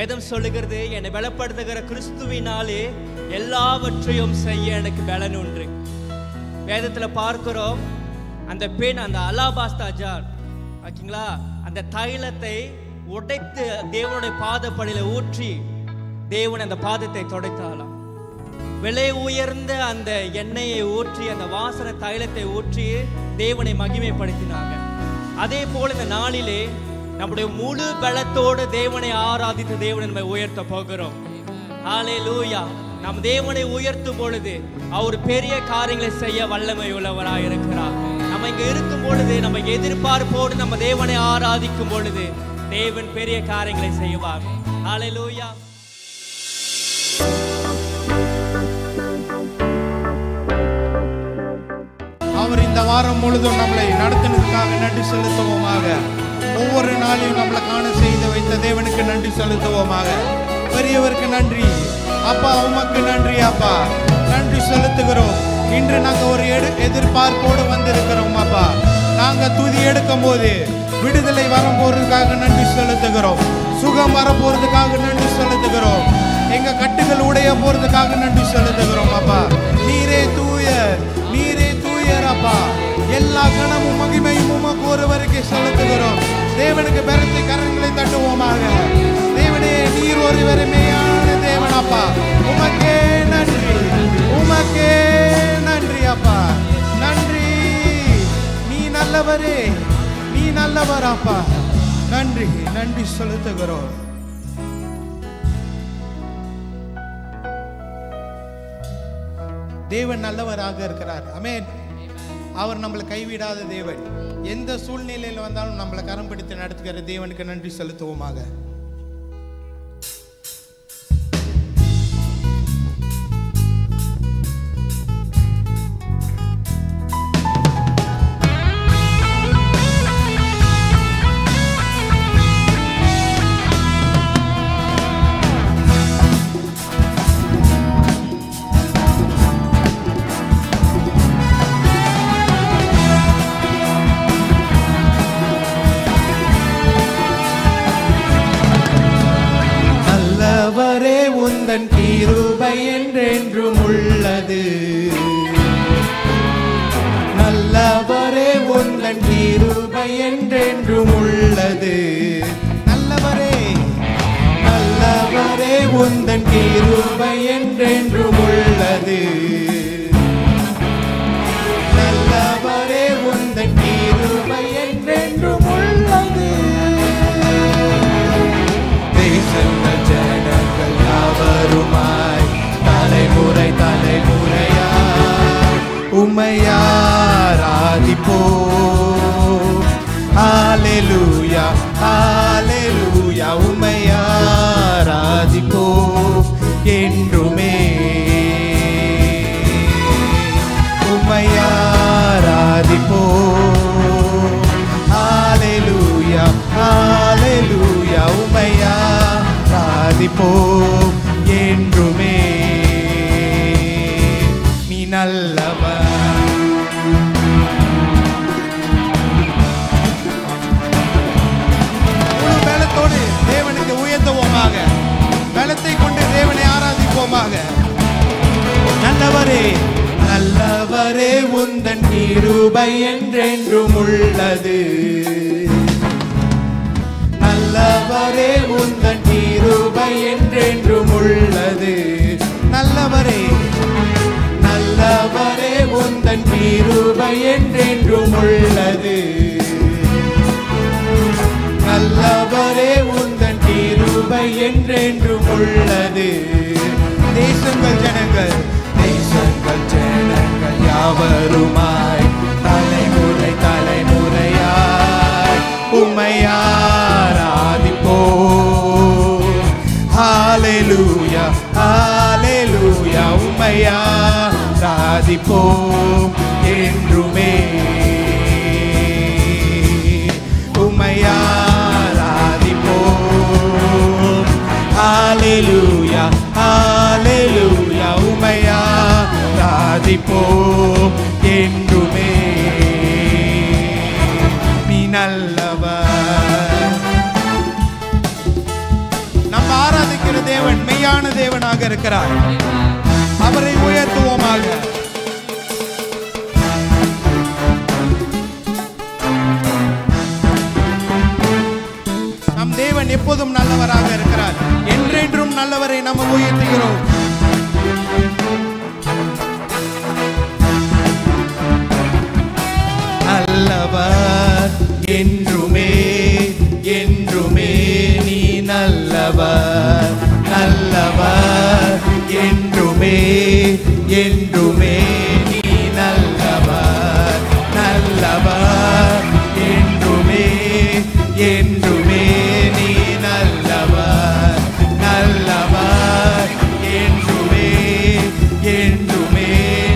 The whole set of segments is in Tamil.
வேதம் சொல்லுகிறது, என்னை பலப்படுத்துகிற கிறிஸ்துவினாலே எல்லாவற்றையும் செய்ய எனக்கு பலன் உண்டு. வேதத்தில் பார்க்கிறோம், அந்த பெண் அந்த அலாபாஸ்தா ஜார் ஓகேங்களா, அந்த தைலத்தை உடைத்து தேவனுடைய பாதப்படியில் ஊற்றி தேவன் அந்த பாதத்தை துடைத்தாலாம். விலை உயர்ந்த அந்த எண்ணெயை ஊற்றி, அந்த வாசனை தைலத்தை ஊற்றி தேவனை மகிமைப்படுத்தினாங்க. அதே போல இந்த நாளிலே நம்முடைய முழு பலத்தோடு தேவனை ஆராதித்து தேவனை நம்ம உயர்த்த போகிறோம். ஹல்லேலூயா. நம் தேவனை உயர்த்தும் பொழுது அவர் பெரிய காரியங்களை செய்ய வல்லமை உள்ளவராக இருக்கிறார். நம்ம இங்க இருக்கும் பொழுது, நம்ம எதிர்பார்ப்போடு நம்ம தேவனை ஆராதிக்கும் பொழுது தேவன் பெரிய காரியங்களை செய்வார். ஹல்லேலூயா. அவர் இந்த வாரம் முழுதும் நம்மளை நடத்தினதுக்காக நன்றி செலுத்துவோமாக. ஒவ்வொரு நாளையும் நம்மளை காண செய்து வைத்த தேவனுக்கு நன்றி செலுத்துவோமாக. பெரியவருக்கு நன்றி அப்பா, உமக்கு நன்றி அப்பா, நன்றி செலுத்துகிறோம். இன்று நாங்கள் ஒரு எதிர்பார்ப்போடு வந்திருக்கிறோம் அப்பா. நாங்கள் துதி எடுக்கும் போது விடுதலை வரப்போறதுக்காக நன்றி செலுத்துகிறோம். சுகம் வரப்போறதுக்காக நன்றி செலுத்துகிறோம். எங்க கட்டுகள் உடைய போறதுக்காக நன்றி செலுத்துகிறோம் அப்பா. நீரே தூயர், நீரே தூயர் அப்பா. எல்லா கணமும் மகிமையும் உமக்கு ஒருவருக்கு செலுத்துகிறோம். தேவனுக்கு பெருத்தை கரங்களை தட்டுவோமாக. தேவனே, நீர் ஒருவரே மெய்யான தேவன் அப்பா. உமக்கே நன்றி, உமக்கே நன்றி அப்பா. நன்றி, நீ நல்லவரே, நீ நல்லவர் அப்பா. நன்றி, நன்றி செலுத்துகிறோம். தேவன் நல்லவராக இருக்கிறார். ஆமென். அவர் நம்மளை கைவிடாத தேவன். எந்த சூழ்நிலையில் வந்தாலும் நம்மளை கரம் பிடித்து நடத்துகிற தேவனுக்கு நன்றி செலுத்துவோமாக. உந்தன் கிருபை என்றென்றும் உள்ளது. நல்லவரே, உந்தன் கிருபை என்றென்றும் உள்ளது. நல்லவரே, நல்லவரே, உந்தன் கிருபை என்றென்றும் உள்ளது. நல்லவரே, உந்தன் கிருபை என்றென்றும் உள்ளது. தேசங்கள் ஜனங்கள் யாவருமாய் தலைமுறை தலைமுறையாய் உம்மை ஆராதிப்போம். ஹல்லேலூயா, ஹல்லேலூயா. உம்மை ஆராதிப்போம் என்றுமே. உம்மை ஆராதிப்போம். ஹல்லேலூயா, ஹல்லேலூயா. உம்மை ஆராதிப்போம் என்றுமே. நீ நல்லவர். முழு பலத்தோடு தேவனுக்கு உயர்த்துவோமாக. பலத்தை கொண்டு தேவனை ஆராதிப்போமாக. நல்லவரே, நல்லவரே, உந்தன் கிருபை என்றென்றும் உள்ளது. நல்லவரே, உந்தன் கிருபை என்றென்றும் உள்ளது. நல்லவரே, நல்லவரே, உந்தன் கிருபை என்றென்றும் உள்ளது. நல்லவரே, உந்தன் கிருபை என்றென்றும் உள்ளது. தேசங்கள் ஜனங்கள், தேசங்கள் ஜனங்கள் யாவருமாய் தலைமுறை தலைமுறையாய் உம்மை ஆராதிப்போம். ஹல்லேலூயா, ஹல்லேலூயா. உம்மை ஆராதிப்போம் என்றுமே. உம்மை ஆராதிப்போம். ஹல்லேலூயா, ஹல்லேலூயா. உம்மை ஆராதிப்போம் என்றுமே. நீ நல்லவர். நம்ம நாம் ஆராதிக்கிற தேவன் மெய்யான தேவனாக இருக்கிறார். அவரை உயர்த்துவோமாக. நம் தேவன் எப்போதும் நல்லவராக இருக்கிறார். என்றென்றும் நல்லவரை நாம் உயர்த்துகிறோம். நல்லவர் என்றுமே என்றுமே நீ நல்லவர். நல்லவர் என்றுமே என்றுமே நீ நல்லவர். நல்லவர் என்றுமே என்றுமே நீ நல்லவர். நல்லவர் என்றுமே என்றுமே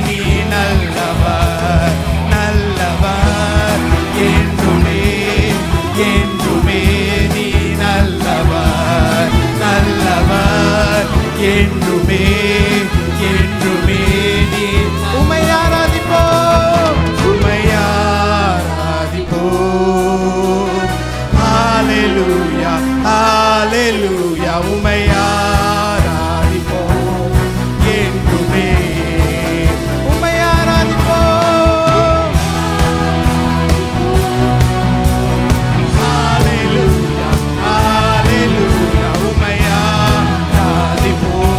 நீ நல்லவர். நல்லவர் என்றுமே என்றுமே நீ நல்லவர். நல்லவர் என்றுமே என்றுமே நீ உம்மை ஆராதிப்போம். உம்மை ஆராதிப்போம். ஹalleluya ஹalleluya உம்மை ஆராதிப்போம். என்றுமே உம்மை ஆராதிப்போம். ஹalleluya ஹalleluya உம்மை ஆராதிப்போம்.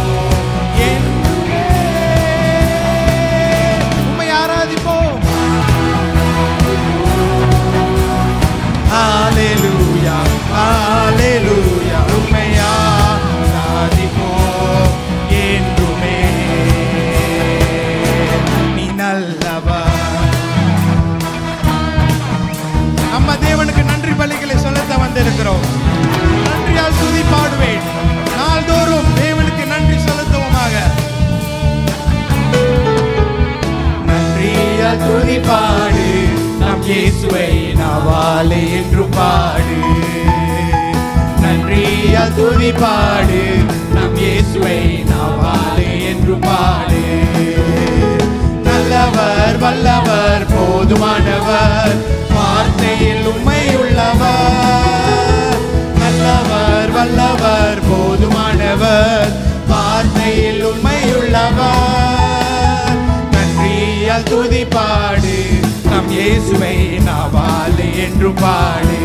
என்றுமே உம்மை ஆராதிப்போம். ஹalleluya ஹalleluya உம்மை ஆராதிப்போம். என்றுமே நீ நல்லவர். நம்ம தேவனுக்கு நன்றி பலிகளை செலுத்த வந்திருக்கிறோம். நன்றியால் துதி பாடுவேன். நாள்தோறும் தேவனுக்கு நன்றி செலுத்துவோமாக. நன்றியால் துதி பாடு. நம் இயேசுவை நாவாலே என்று பாடு. நன்றியால் துதி பாடு. நம் இயேசுவை நாவாலே என்று பாடு. நல்லவர் வல்லவர் போதுமானவர். வார்த்தையில் உண்மை உள்ளவர். நல்லவர் வல்லவர் போதுமானவர். வார்த்தையில் உண்மை உள்ளவர். நன்றியால் துதி பாடு. நம் இயேசுவை நாவாலே என்று பாடு.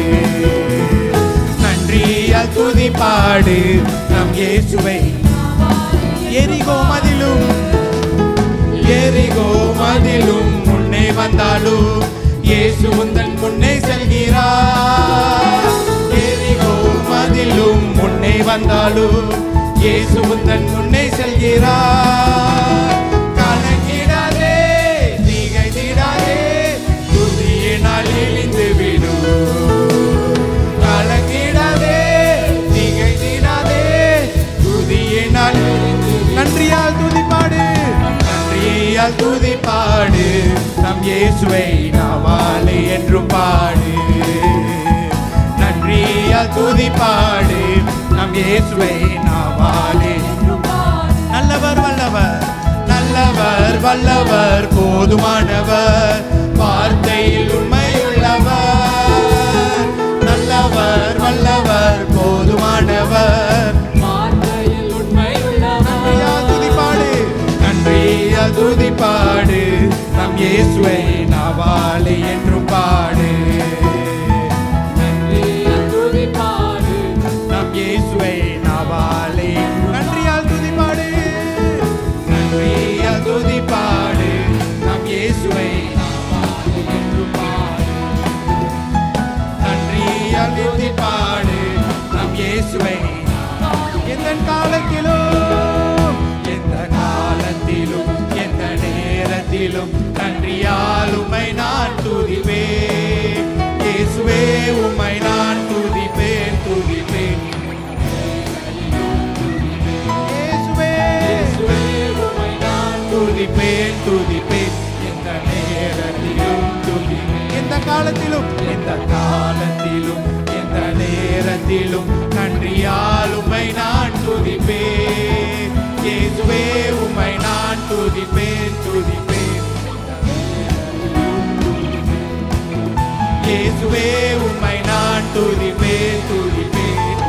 நன்றியால் துதி பாடு. நம் இயேசுவை எரிகோ மதிலும் எரிகோ மதிலும் முன்னே வந்தாலும் இயேசு உந்தன் முன்னே செல்கிறார். எரிகோ மதிலும் முன்னே வந்தாலும் இயேசு உந்தன் முன்னே செல்கிறார். கலங்கிடாதே திகைத்திடாதே துதியினால் இழிந்து விடும். கலங்கிடாதே திகைத்திடாதே துதியினால் நன்றியால் துதி பாடு. நன்றியால் துதி பாடு. நம் இயேசுவை நாவாலே என்று பாடு. நன்றியால் துதி பாடு. நம் இயேசுவை நாவாலே. நல்லவர் வல்லவர் நல்லவர் வல்லவர் போதுமானவர். வார்த்தையில் உண்மையுள்ளவர். நல்லவர் வல்லவர் போதுமானவர். வார்த்தையில் உண்மையுள்ளவர். நன்றியால் துதி பாடு. நன்றியால் துதி பாடு. நம் இயேசுவை நாவாலே என்று பாடு. நன்றியால் துதி பாடு. நம் இயேசுவை நாவாலே. நன்றியால் துதி பாடு. நன்றியால் துதி பாடு. நம் இயேசுவை நாவாலே என்று பாடு. நன்றியால் துதி பாடு. நம் இயேசுவை எந்த காலத்திலும் எந்த காலத்திலும் எந்த நேரத்திலும் நன்றியால் உம்மை நான் துதிப்பேன். இயேசுவே உம்மை நான் துதிப்பேன் துதிப்பேன். இயேசுவே உம்மை நான் துதிப்பேன் துதிப்பேன். எந்த நேரத்திலும் துதிப்பேன். எந்த காலத்திலும் எந்த காலத்திலும் எந்த நேரத்திலும் நன்றியால் உம்மை நான் துதிப்பேன். இயேசுவே உம்மை நான் துதிப்பேன் துதிப்பேன். இயேசுவே உம்மை நான் துதிப்பேன் துதிப்பேன்.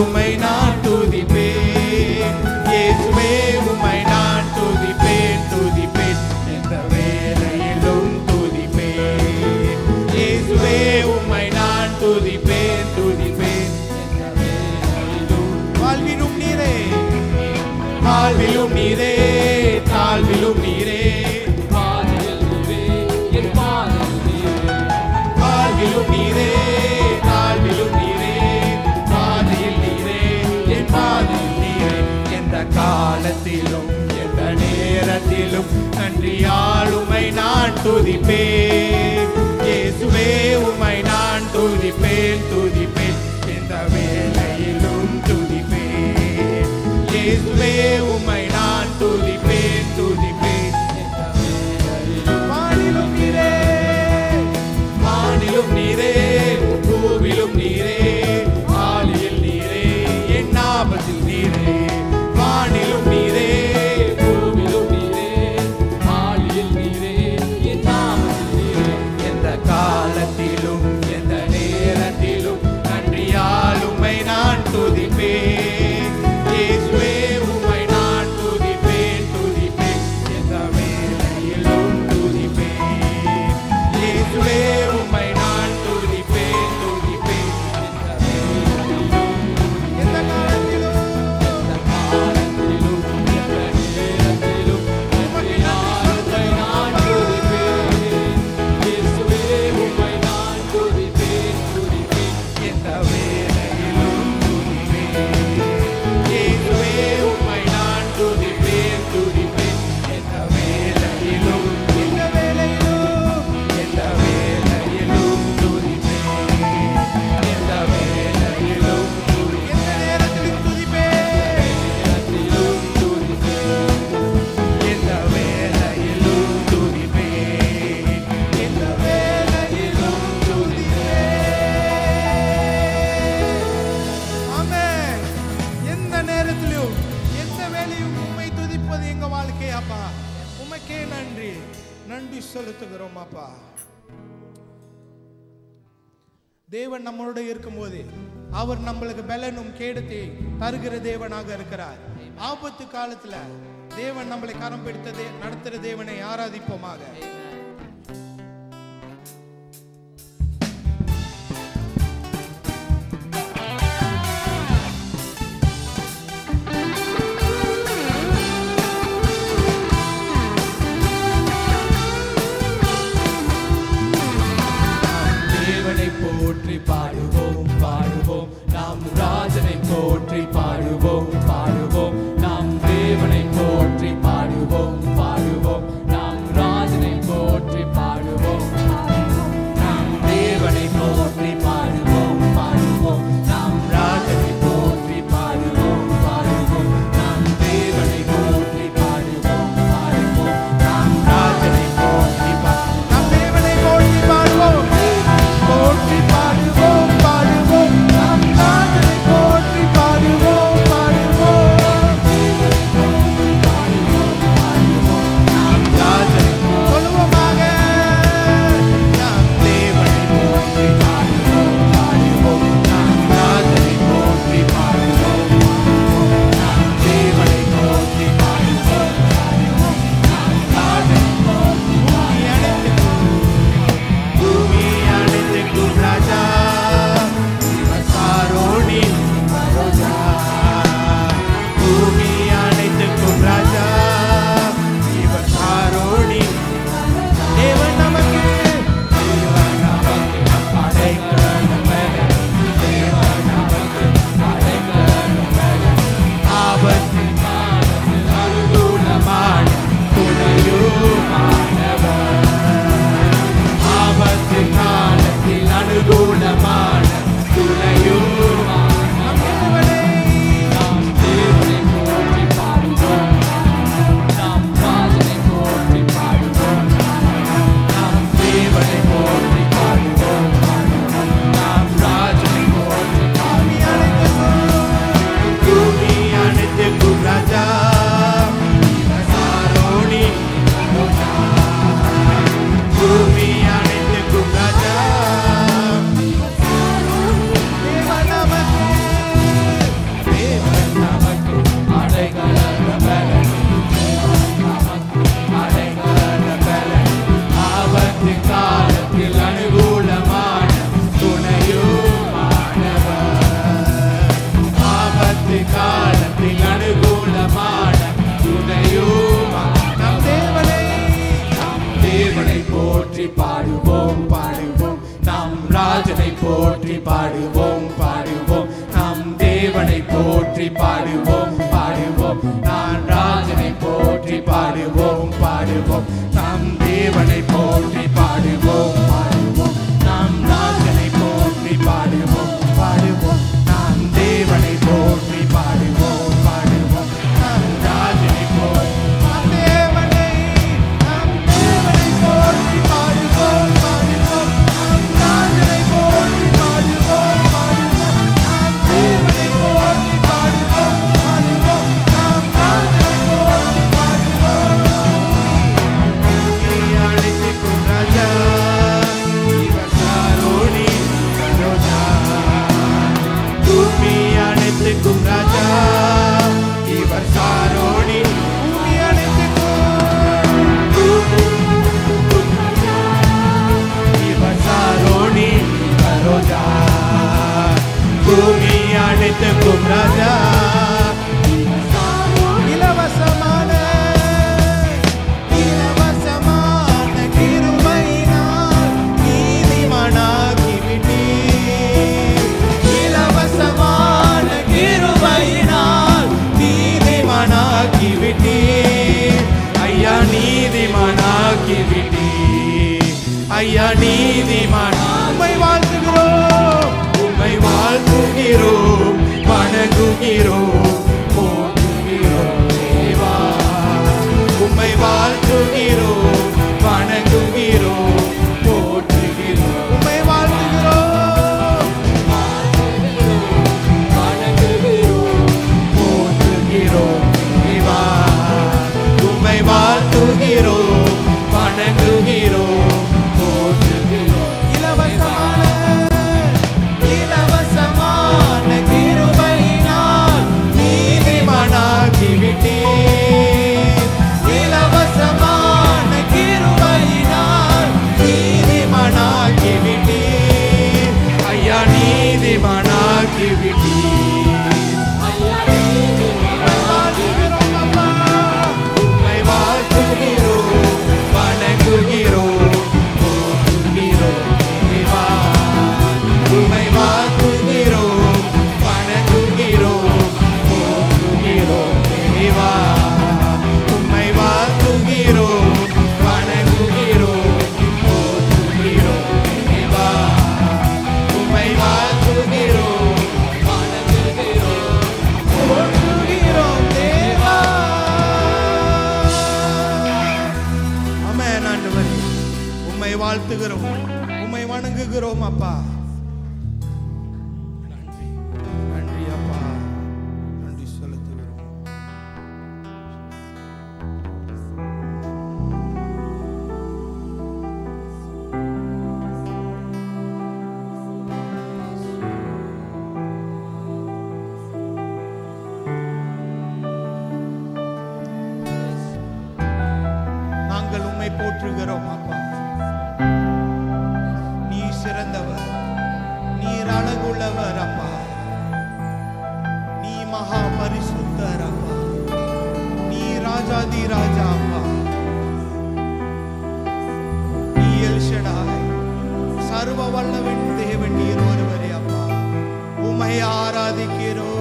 உம்மை நான் துதிப்பேன். இயேசுவே உம்மை நான் துதிப்பேன் துதிப்பேன் எந்த வேளையிலும் துதிப்பேன். இயேசுவே உம்மை நான் துதிப்பேன் துதிப்பேன் எந்த வேளையிலும். வாழ்விலும் நீரே வாழ்விலும் நீரே தாழ்விலும் நீரே பாதையில் நீரே என் பாதையில் நீரே வாழ்விலும் நீரே தாழ்விலும் நீரே பாதையில் நீரே என் பாதையில் நீரே. எந்த காலத்திலும் எந்த நேரத்திலும் நன்றியால் உம்மை நான் துதிப்பேன். இயேசுவே உம்மை நான் துதிப்பேன் துதிப்பேன் எந்த வேளையிலும் துதிப்பேன். இயேசுவே உம்மை நான் துதிப்பேன் துதிப்பேன் எந்த வேளையிலும். வானிலும் நீரே வானிலும் நீரே பூவிலும் நீரே ஆழியில் நீரே என் ஆபத்தில் நீரே. வானிலும் நீரே பூவிலும் நீரே ஆழியில் நீரே என் நாமத்தில் நீரே எந்த காலத்திலும் எந்த நேரத்திலும் நன்றியால் உம்மை நான் துதிப்பேன். இயேசுவே உம்மை நான் துதிப்பேன் துதிப்பேன் எந்த வேளையிலும் துதிப்பேன். இயேசுவே உம்மை நான் துதிப்பேன் துதிப்பேன் எந்த வேளையிலும் எந்த காலத்திலும் எந்த காலத்திலும் எந்த நேரத்திலும் நன்றியால் உம்மை நான் துதிப்பேன். இயேசுவே உம்மை நான் துதிப்பேன் துதிப்பேன் எந்த வேளையிலும் துதிப்பேன். இயேசுவே உம்மை நான் துதிப்பேன் துதிப்பேன் எந்த வேளையிலும் எந்த வேளையிலும் எந்த வேளையிலும் துதிப்பேன். எந்த வேளையிலும் எந்த நேரத்திலும் துதிப்பேன். நேரத்திலும் துதிப்பேன். எந்த வேளையிலும் துதிப்பேன். எந்த வேளையிலும் துதிப்பேன். ஆமென். எந்த நேரத்திலும் எந்த வேளையும் உம்மை துதிப்பது எங்க வாழ்க்கை அப்பா. உமக்கே நன்றி நன்றி செலுத்துகிறோம் அப்பா. தேவன் நம்மளோட இருக்கும்போது அவர் நம்மளுக்கு பலனும் கேடத்தை தருகிற தேவனாக இருக்கிறார். ஆபத்து காலத்துல தேவன் நம்மளை கரம் பிடித்து நடத்துகிற தேவனை ஆராதிப்போமாக. தேவனை போற்றி பாடுவோம் பாடுவோம் நாம் ராஜனை போற்றி பாடுவோம் பாடுவோம் நாம் தேவனை போற்றி பாடுவோம் பாடுவோம் நாம் ராஜனை ஐயா நீதிமான். உம்மை வாழ்த்துகிறோம், உம்மை வாழ்த்துகிறோம், வணங்குகிறோம், போற்றுகிறோம் தேவா. உம்மை வாழ்த்துகிறோம், வணங்குகிறோம், போற்றுகிறோம். உம்மை வாழ்த்துகிறோம், வணங்குகிறோம், போற்றுகிறோம் தேவா. உம்மை வாழ்த்துகிறோம், வணங்குகிறோம், போற்றுகிறோம். இலவசமான இலவசமான கிருபையினால் நீதிமானாக்கி விட்டீர். இலவசமான கிருபையினால் நீதிமானாக்கி விட்டீர். ஐயா நீதிமானாக்கி விட்டீர். ஐயா நீதிமானாக்கிறோம் அப்பா, உம்மை வாழ்த்துகிறோம், வணங்குகிறோம், போற்றுகிறோம் தேவா. உம்மை வாழ்த்துகிறோம், வணங்குகிறோம், போற்றுகிறோம் தேவா. உம்மை வாழ்த்துகிறோம், வணங்குகிறோம், போற்றுகிறோம் தேவா. உம்மை வாழ்த்துகிறோம், வணங்குகிறோம், போற்றுகிறோம் தேவா. ஆமென் ஆண்டவரே, உம்மை வாழ்த்துகிறோம், உம்மை வணங்குகிறோம் அப்பா. நன்றி நன்றி அப்பா, நன்றி செலுத்துகிறோம். நாங்கள் உம்மை போற்றுகிறோம் அப்பா. நீ சிறந்தவர், நீர் அழகுள்ளவர் அப்பா. நீ மகா பரிசுத்தர் அப்பா. நீ ராஜாதி ராஜா அப்பா. நீ எல் ஷடாய், சர்வ வல்லவன் தேவன் நீர் ஒருவரே அப்பா. உம்மை ஆராதிக்கிறோம்.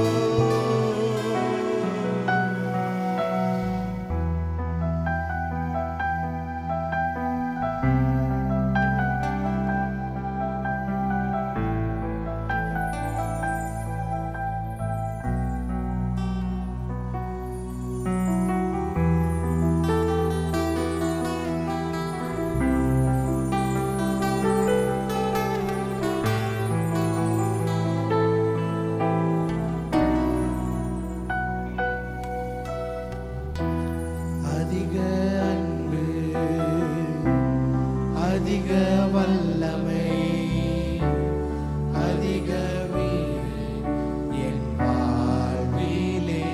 அதிக அன்பு, அதிக வல்லமை, அதிக வீறு என் வாழ்விலே.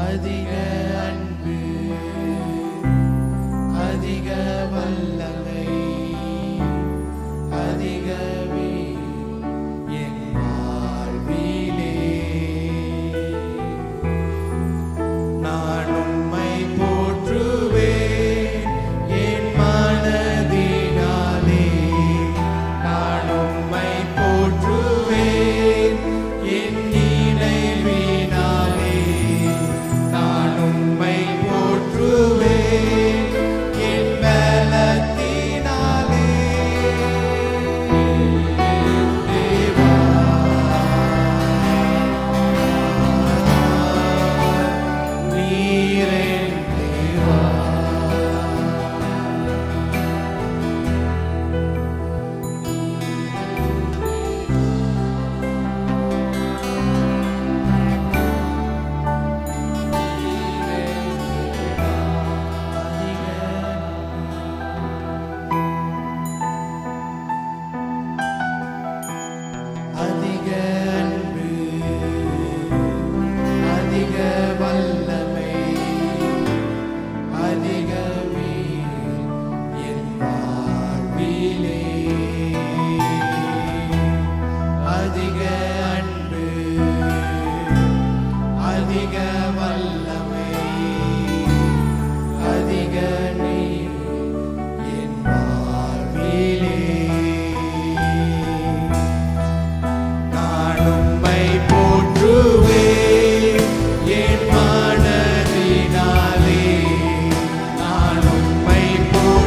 அதிக அன்பு, அதிக வல்லமை, அதிக வீறு என் வாழ்விலே. நான் உம்மை போற்றுவேன் என் மனதினாலே. நான் உம்மை போற்றுவேன் என் நினைவினாலே. நான் உம்மை போற்றுவேன் என் பலத்தினாலே. தேவா, நீரே தேவா. அதிக அன்பு, அதிக வல்லமை, அதிக வீறு என் வாழ்விலே. அதிக அன்பு, அதிக வல்லமை, அதிக நீர் என் வாழ்விலே. நான் உம்மை போற்றுவேன் என் மனதினாலே. நான் உம்மை போற்றுவேன்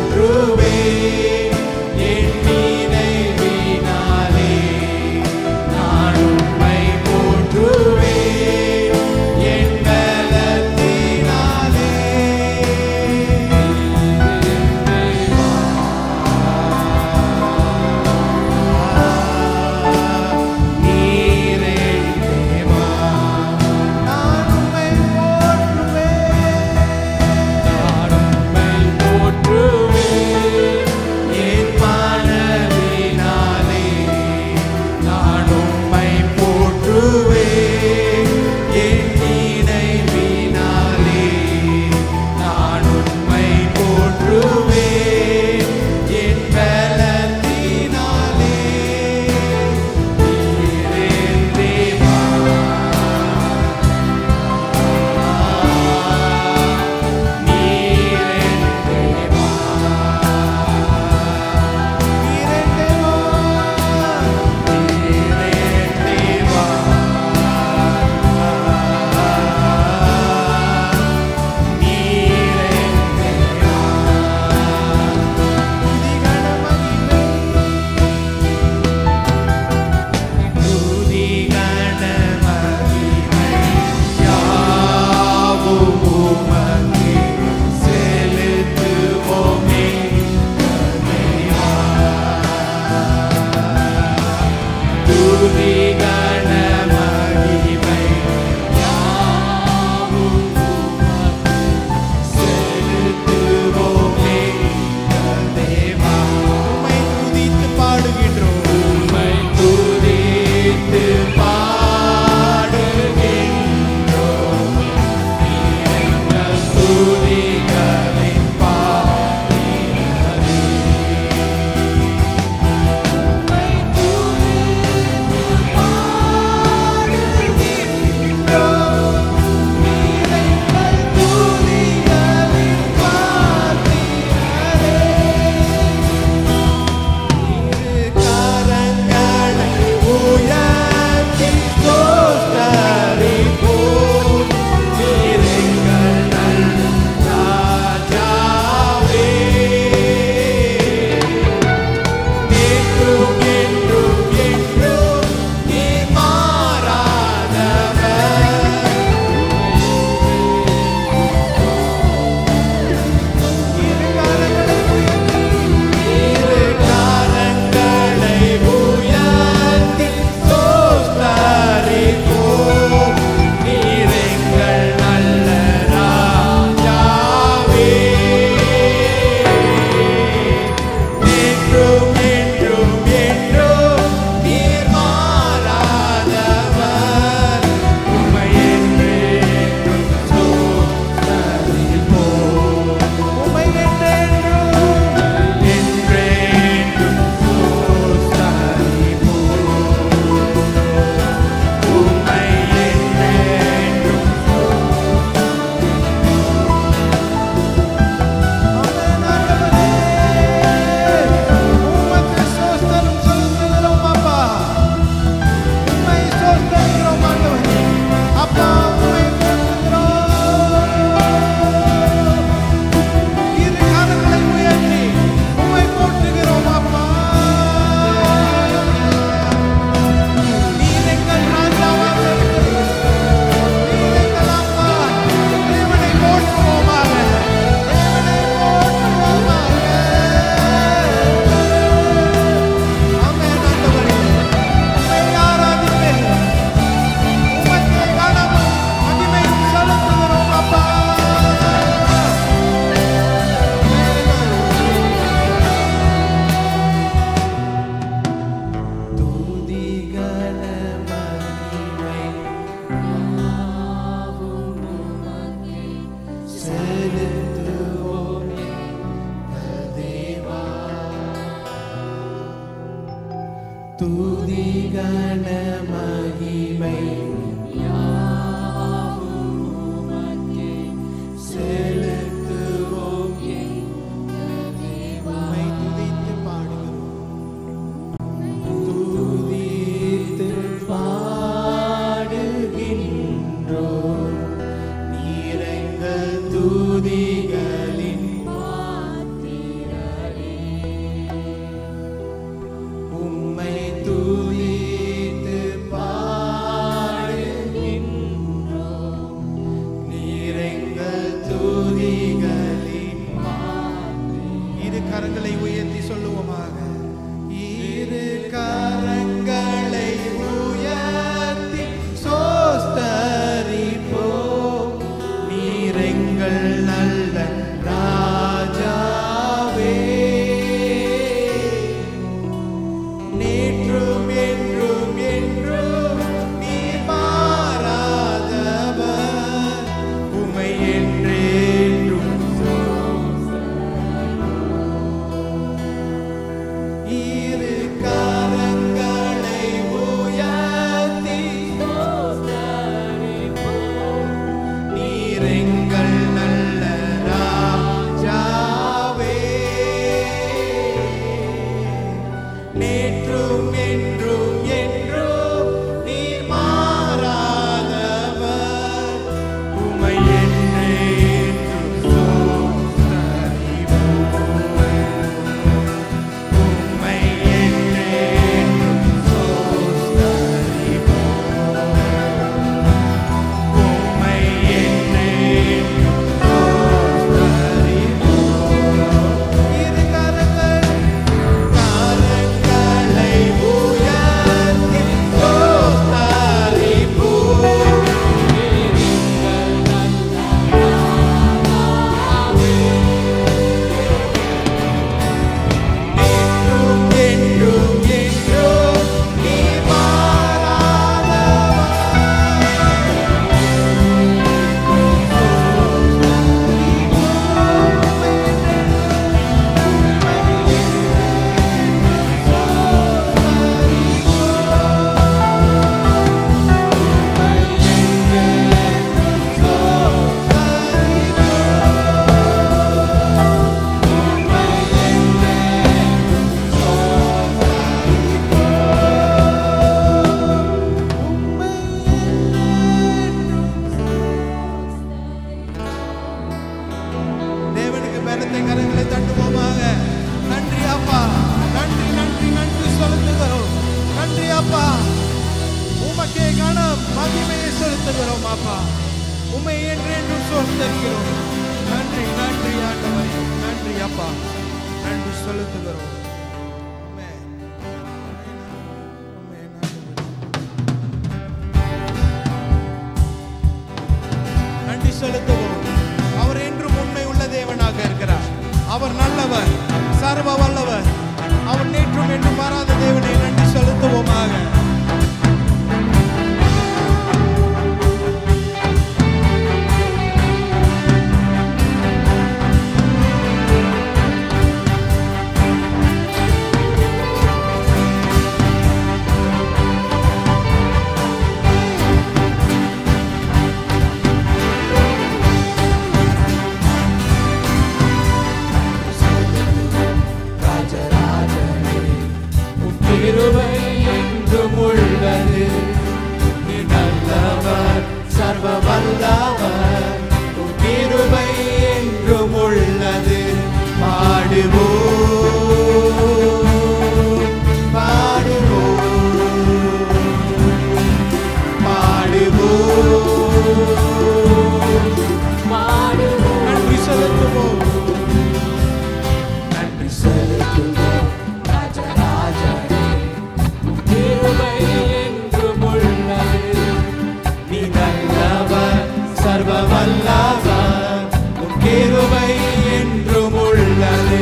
துதி கன மகிமை யாவும் உமக்கே செலுத்துவோம் எங்கள் தேவா. உம்மை துதித்து பாடுகிறோம், துதித்து பாடுகின்றோம். நீர் எங்கள் துதிகளின் பாத்திரரே. உம்மை துதித்து பாடுகின்றோம். நீர் எங்கள் துதிகளின் பாத்திரரே. இரு கரங்களை உயர்த்தி சொல்லுவோமாக. இரு கரங்களை உயர்த்தி சோஸ்தரிப்போம். நீர் எங்கள் நல்ல ராஜாவே. நேற்றும் என்றும் என்றும் நீர் மாறாதவர். உம்மை என்றென்றும் இரு கரங்களை உயர்த்தி நீர் எங்கள் நல்ல ராஜாவே. நேற்றும் என்றும் என்றும் நீர் மாறாதவர். உம்மை என்றென்றும் சோஸ்தரிப்போம். உம்மை என்றென்றும் சோஸ்தரிப்போம். உம்மை என்றென்றும் சோஸ்தரிப்போம். இரு கரங்களை உயர்த்தி சோஸ்தரிப்போம். நேற்றும் என்றும் என்றும் நீர் தேவனுக்கு பலத்தை கரங்களை தட்டுவோமாக. நன்றி அப்பா, நன்றி நன்றி நன்றி செலுத்துகிறோம். நன்றி அப்பா, உமக்கே கனம் மகிமையை செலுத்துகிறோம் அப்பா. உம்மை என்றென்றும் சோஸ்தரிக்கிறோம். நன்றி நன்றி ஆண்டவரே, நன்றி அப்பா, நன்றி செலுத்துகிறோம். ஆமென். ஆமென் ஆண்டவரே. நன்றி செலுத்துவோம். அவர் என்றும் உண்மை உள்ள தேவனாக இருக்கிறார். அவர் நல்லவர், சர்வ வல்லவர். அவர் நேற்றும் என்றும் மாறாத தேவனை நன்றி செலுத்துவோமாக. கிருபை என்றும் உள்ளது. நீ நல்லவர், சர்வ வல்லவர். உன் கிருபை என்றும் உள்ளது. பாடுவோம், பாடுவோம், பாடுவோம். நன்றி செலுத்துவோம். நன்றி செலுத்துவோம் ராஜராஜனே. கிருபை என்றும் உள்ளது. நீ நல்லவர், சர்வ வல்லவர். உன் கிருபை என்றும் உள்ளது.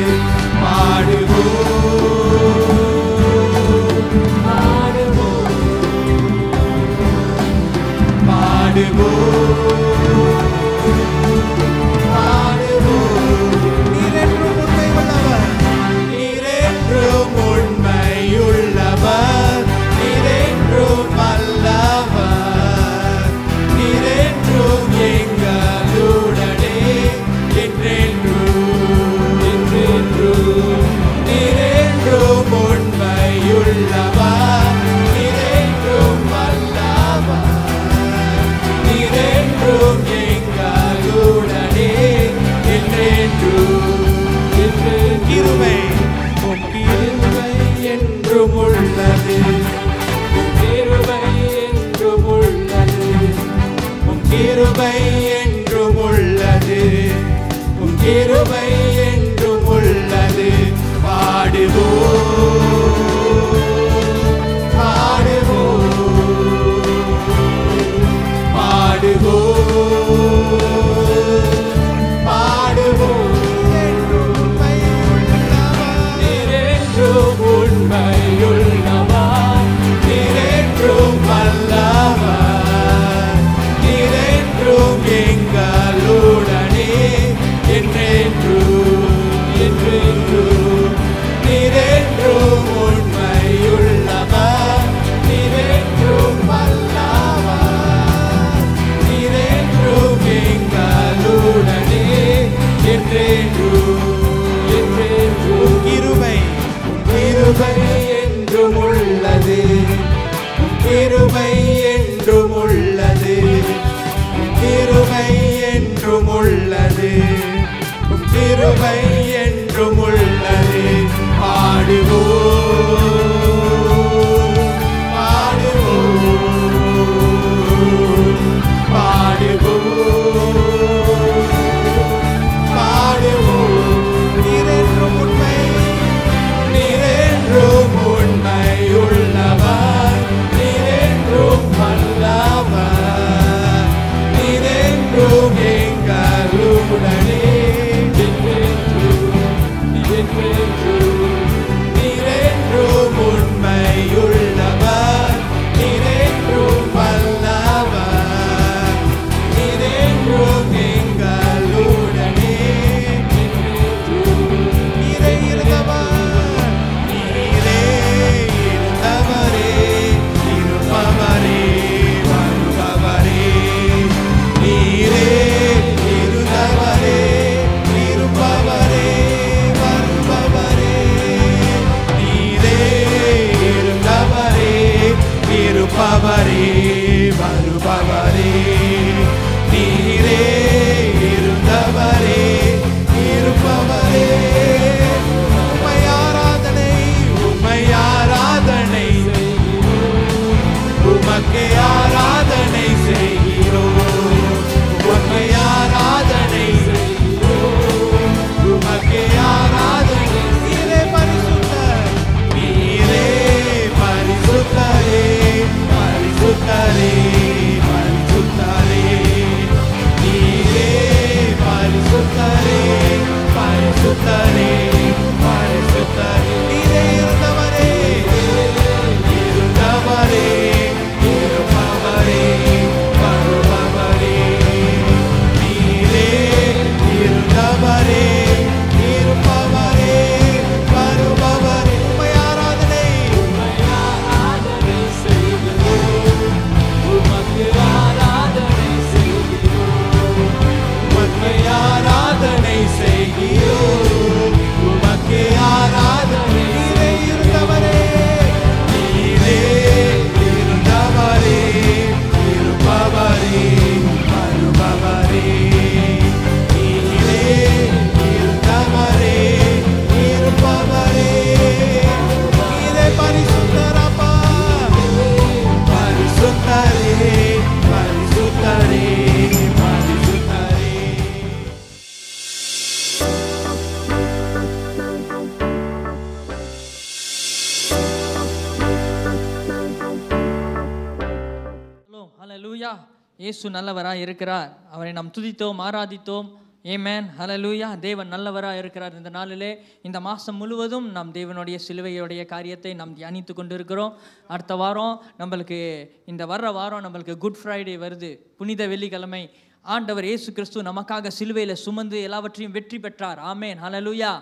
நீரென்றும் நீரென்றும் உண்மையுள்ளவர், நீரென்றும் வல்லவர், நீரென்றும் எங்களுடனே என்றென்றும் என்றென்றும் கிருபை கிருபை என்றும் உள்ளது, கிருபை என்றும் உள்ளது, கிருபை என்றும் உள்ளது, கிருபை என்றும் உள்ளது. பாடுவோம் பாடுவோம் பாடுவோம் பாடுவோம். நீரென்றும் உண்மை, நீரென்றும் உண்மையுள்ளவர், நீரென்றும் வல்லவர், நீரென்றும் எங்களுடனே நீரென்றும் உண்மையுள்ளவர், நீரென்றும் வல்லவர், நீரென்றும் எங்களுடனே நீரே இருந்தவர், நீரே இருந்தவரே, இருப்பவரே, வருபவரே, நீரே இருந்தவரே, இருப்பவரே, வருபவரே, நீரே இருந்தவரே, இருப்பவரே, வருபவரே, நீரே இருந்தவரே, இருப்பவரே. உம்மை ஆராதனை, உம்மை ஆராதனை, உமக்கு ஆராதனை செய்கிறோம், உமக்கு ஆராதனை செய்கிறோம், உமக்கு ஆராதனை. நீரே பரிசுத்தர், நீரே பரிசுத்தரே, பரிசுத்தரே, பரிசுத்தரே, நீரே பரிசுத்தரே, பரிசுத்தரே, பரிசுத்தரே. நீரே இருந்தவரே, இருந்தவரே, இருப்பவரே, வருபவரே, நீரே இருந்தவரே, இருப்பவரே, வருபவரே. உம்மை ஆராதனை, உம்மை ஆராதனை செய்கிறோம், உமக்கு ஆராதனை செய்கிறோம், உமக்கு ஆராதனை செய்கிறோம், உமக்கு ஆராதனை. நீரே இருந்தவரே, நீரே இருந்தவரே, இருப்பவரே, வருபவரே, நீரே இருந்தவரே, இருப்பவரே, நீரே பரிசுத்தரப்பா, பரிசுத்தரே, பரிசுத்தரே, பரிசுத்தரே. ஹல்லேலூயா. இயேசு நல்லவராக இருக்கிறார். அவரை நாம் துதித்தோம், ஆராதித்தோம். ஆமென். ஹல்லேலூயா. தேவன் நல்லவராக இருக்கிறார். இந்த நாளிலே, இந்த மாதம் முழுவதும் நாம் தேவனுடைய சிலுவையுடைய காரியத்தை நாம் தியானித்து கொண்டு இருக்கிறோம். அடுத்த வாரம் நம்மளுக்கு, இந்த வர்ற வாரம் நம்மளுக்கு குட் ஃப்ரைடே வருது, புனித வெள்ளிக்கிழமை. ஆண்டவர் இயேசு கிறிஸ்து நமக்காக சிலுவையில் சுமந்து எல்லாவற்றையும் வெற்றி பெற்றார். ஆமென். ஹல்லேலூயா.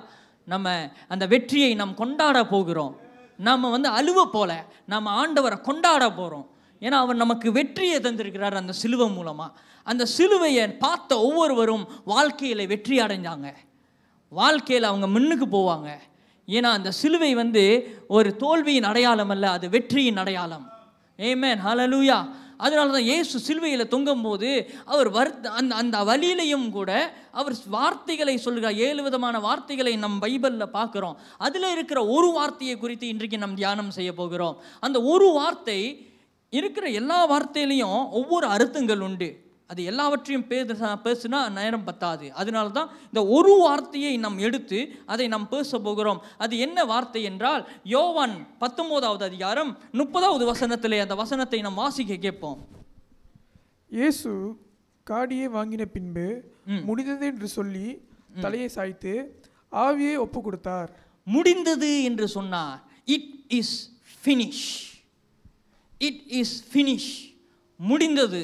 நம்ம அந்த வெற்றியை நாம் கொண்டாட போகிறோம். நம்ம அழுவ போல நம்ம ஆண்டவரை கொண்டாட போகிறோம். ஏன்னா அவர் நமக்கு வெற்றியை தந்திருக்கிறார் அந்த சிலுவை மூலமாக. அந்த சிலுவையை பார்த்த ஒவ்வொருவரும் வாழ்க்கையில் வெற்றி அடைஞ்சாங்க. வாழ்க்கையில் அவங்க முன்னுக்கு போவாங்க. ஏன்னா அந்த சிலுவை ஒரு தோல்வியின் அடையாளம் அல்ல, அது வெற்றியின் அடையாளம். ஆமென். ஹல்லேலூயா. அதனால தான் இயேசு சிலுவையில் தொங்கும்போது அவர் அந்த வழியிலையும் கூட அவர் வார்த்தைகளை சொல்கிறார். 7 விதமான வார்த்தைகளை நம் பைபிளில் பார்க்குறோம். அதில் இருக்கிற ஒரு வார்த்தையை குறித்து இன்றைக்கு நம் தியானம் செய்ய போகிறோம். அந்த ஒரு வார்த்தை இருக்கிற எல்லா வார்த்தையிலையும் ஒவ்வொரு அர்த்தங்கள் உண்டு. அது எல்லாவற்றையும் பேசுனா நேரம் பத்தாது. அதனால தான் இந்த ஒரு வார்த்தையை நாம் எடுத்து அதை நாம் பேச போகிறோம். அது என்ன வார்த்தை என்றால், யோவான் 19வது அதிகாரம் 30வது வசனத்திலே அந்த வசனத்தை நாம் வாசிக்க கேட்போம். இயேசு காடியை வாங்கின பின்பு முடிந்தது என்று சொல்லி தலையை சாய்த்து ஆவியை ஒப்பு கொடுத்தார். முடிந்தது என்று சொன்னார். It is finish. It is finish. முடிந்தது.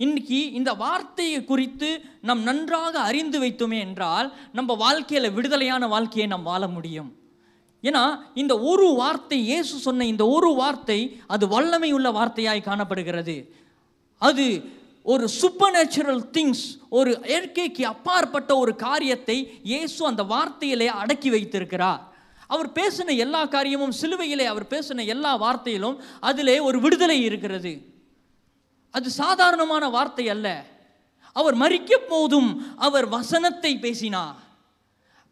இன்னைக்கு இந்த வார்த்தையை குறித்து நாம் நன்றாக அறிந்து வைத்தோமே என்றால் நம்ம வாழ்க்கையில் விடுதலையான வாழ்க்கையை நாம் வாழ முடியும். ஏன்னா இந்த ஒரு வார்த்தை, இயேசு சொன்ன இந்த ஒரு வார்த்தை, அது வல்லமை உள்ள வார்த்தையாய் காணப்படுகிறது. அது ஒரு சூப்பர் நேச்சுரல் திங்ஸ், ஒரு இயற்கைக்கு அப்பாற்பட்ட ஒரு காரியத்தை இயேசு அந்த வார்த்தையிலே அடக்கி வைத்திருக்கிறார். அவர் பேசின எல்லா காரியமும், சிலுவையிலே அவர் பேசின எல்லா வார்த்தையிலும் அதிலே ஒரு விடுதலை இருக்கிறது. அது சாதாரணமான வார்த்தை அல்ல. அவர் மரிக்கும் போதும் அவர் வசனத்தை பேசினார்.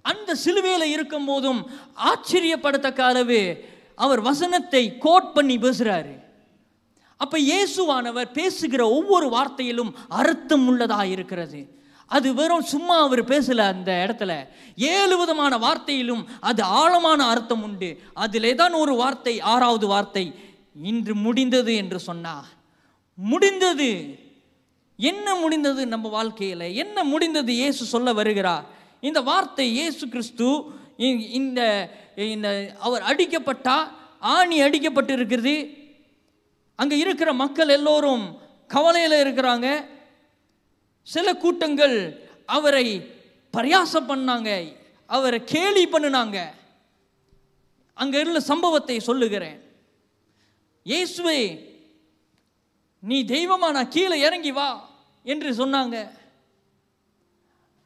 அந்த சிலுவையில் இருக்கும் போதும் ஆச்சரியப்படத்தக்க அளவு அவர் வசனத்தை கோட் பண்ணி பேசுறாரு. அப்ப இயேசுவானவர் பேசுகிற ஒவ்வொரு வார்த்தையிலும் அர்த்தம் உள்ளதாக இருக்கிறது. அது வெறும் சும்மா அவர் பேசல. அந்த இடத்துல 7 விதமான வார்த்தையிலும் அது ஆழமான அர்த்தம் உண்டு. அதிலே தான் ஒரு வார்த்தை, 6வது வார்த்தை, இன்று முடிந்தது என்று சொன்னார். முடிந்தது. என்ன முடிந்தது நம்ம வாழ்க்கையில்? என்ன முடிந்தது இயேசு சொல்ல வருகிறார்? இந்த வார்த்தை இயேசு கிறிஸ்து இந்த அவர் அடிக்கப்பட்டா, ஆணி அடிக்கப்பட்டு இருக்கிறது. அங்கே இருக்கிற மக்கள் எல்லோரும் கவலையில் இருக்கிறாங்க. சில கூட்டங்கள் அவரை பரியாசம் பண்ணாங்க, அவரை கேலி பண்ணினாங்க. அங்கே உள்ள சம்பவத்தை சொல்லுகிறேன். இயேசுவே, நீ தெய்வமான கீழே இறங்கி வா என்று சொன்னாங்க.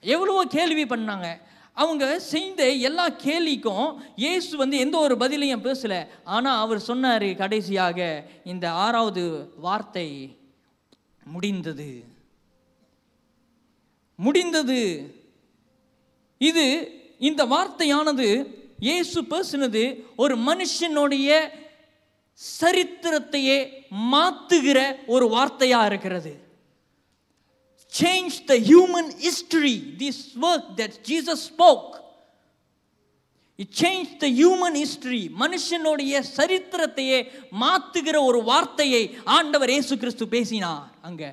எவ்வளவோ கேள்வி பண்ணாங்க. அவங்க செய்த எல்லா கேள்விக்கும் இயேசு எந்த ஒரு பதிலையும் பேசல. ஆனால் அவர் சொன்னார் கடைசியாக இந்த 6வது வார்த்தை, முடிந்தது. முடிந்தது. இது இந்த வார்த்தையானது இயேசு பேசினது ஒரு மனுஷனுடைய சரித்திரத்தையே மாற்றுகிற ஒரு வார்த்தையா இருக்கிறது. Change the human history. This work that Jesus spoke, it changed the human history. மனுஷனுடைய சரித்திரத்தையே மாற்றுகிற ஒரு வார்த்தையை ஆண்டவர் இயேசு கிறிஸ்து பேசினார் அங்க.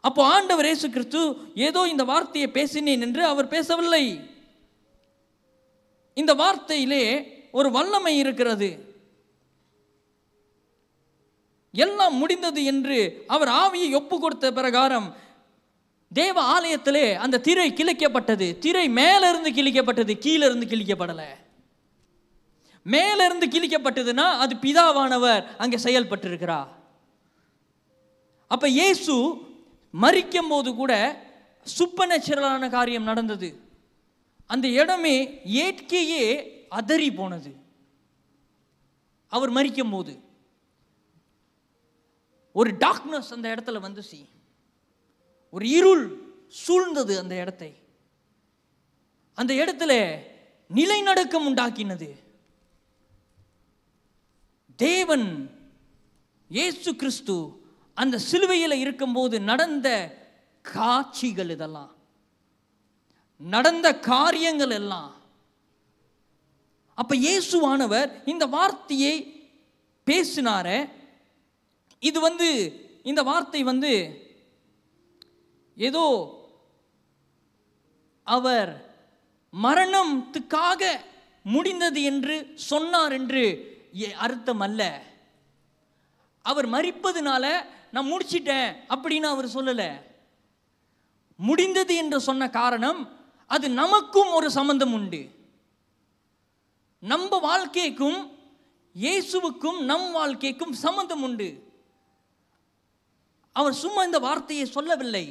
அப்போ ஆண்டவர் இயேசு கிறிஸ்து ஏதோ இந்த வார்த்தையை பேசினேன் என்று அவர் பேசவில்லை. இந்த வார்த்தையிலே ஒரு வல்லமை இருக்கிறது. எல்லாம் முடிந்தது என்று அவர் ஆவியை ஒப்பு கொடுத்த பிரகாரம் தேவ ஆலயத்திலே அந்த திரை கிழிக்கப்பட்டது. திரை மேலிருந்து கிழிக்கப்பட்டது, கீழே இருந்து கிழிக்கப்படலை. மேலிருந்து கிழிக்கப்பட்டதுன்னா அது பிதாவானவர் அங்கே செயல்பட்டிருக்கிறார். அப்ப இயேசு மரிக்கும் போது கூட சூப்பர் நேச்சுரலான காரியம் நடந்தது. அந்த இடமே இயற்கையே அதறி போனது. அவர் மரிக்கும் போது ஒரு டார்க்னஸ் அந்த இடத்துல வந்துச்சு. ஒரு இருள் சூழ்ந்தது அந்த இடத்தை. அந்த இடத்துல நிலைநடுக்கம் உண்டாக்கினது. தேவன் இயேசு கிறிஸ்து அந்த சிலுவையில் இருக்கும்போது நடந்த காட்சிகள், இதெல்லாம் நடந்த காரியங்கள் எல்லாம். அப்ப இயேசுவானவர் இந்த வார்த்தையை பேசினார. இது இந்த வார்த்தை ஏதோ அவர் மரணத்துக்காக முடிந்தது என்று சொன்னார் என்று அர்த்தம் அல்ல. அவர் மரிப்பதுனால நான் முடிச்சிட்டேன் அப்படின்னு அவர் சொல்லல. முடிந்தது என்று சொன்ன காரணம், அது நமக்கும் ஒரு சம்பந்தம் உண்டு. நம்ம வாழ்க்கைக்கும் இயேசுவுக்கும் நம் வாழ்க்கைக்கும் சம்பந்தம் உண்டு. அவர் சும்மா இந்த வார்த்தையை சொல்லவில்லை.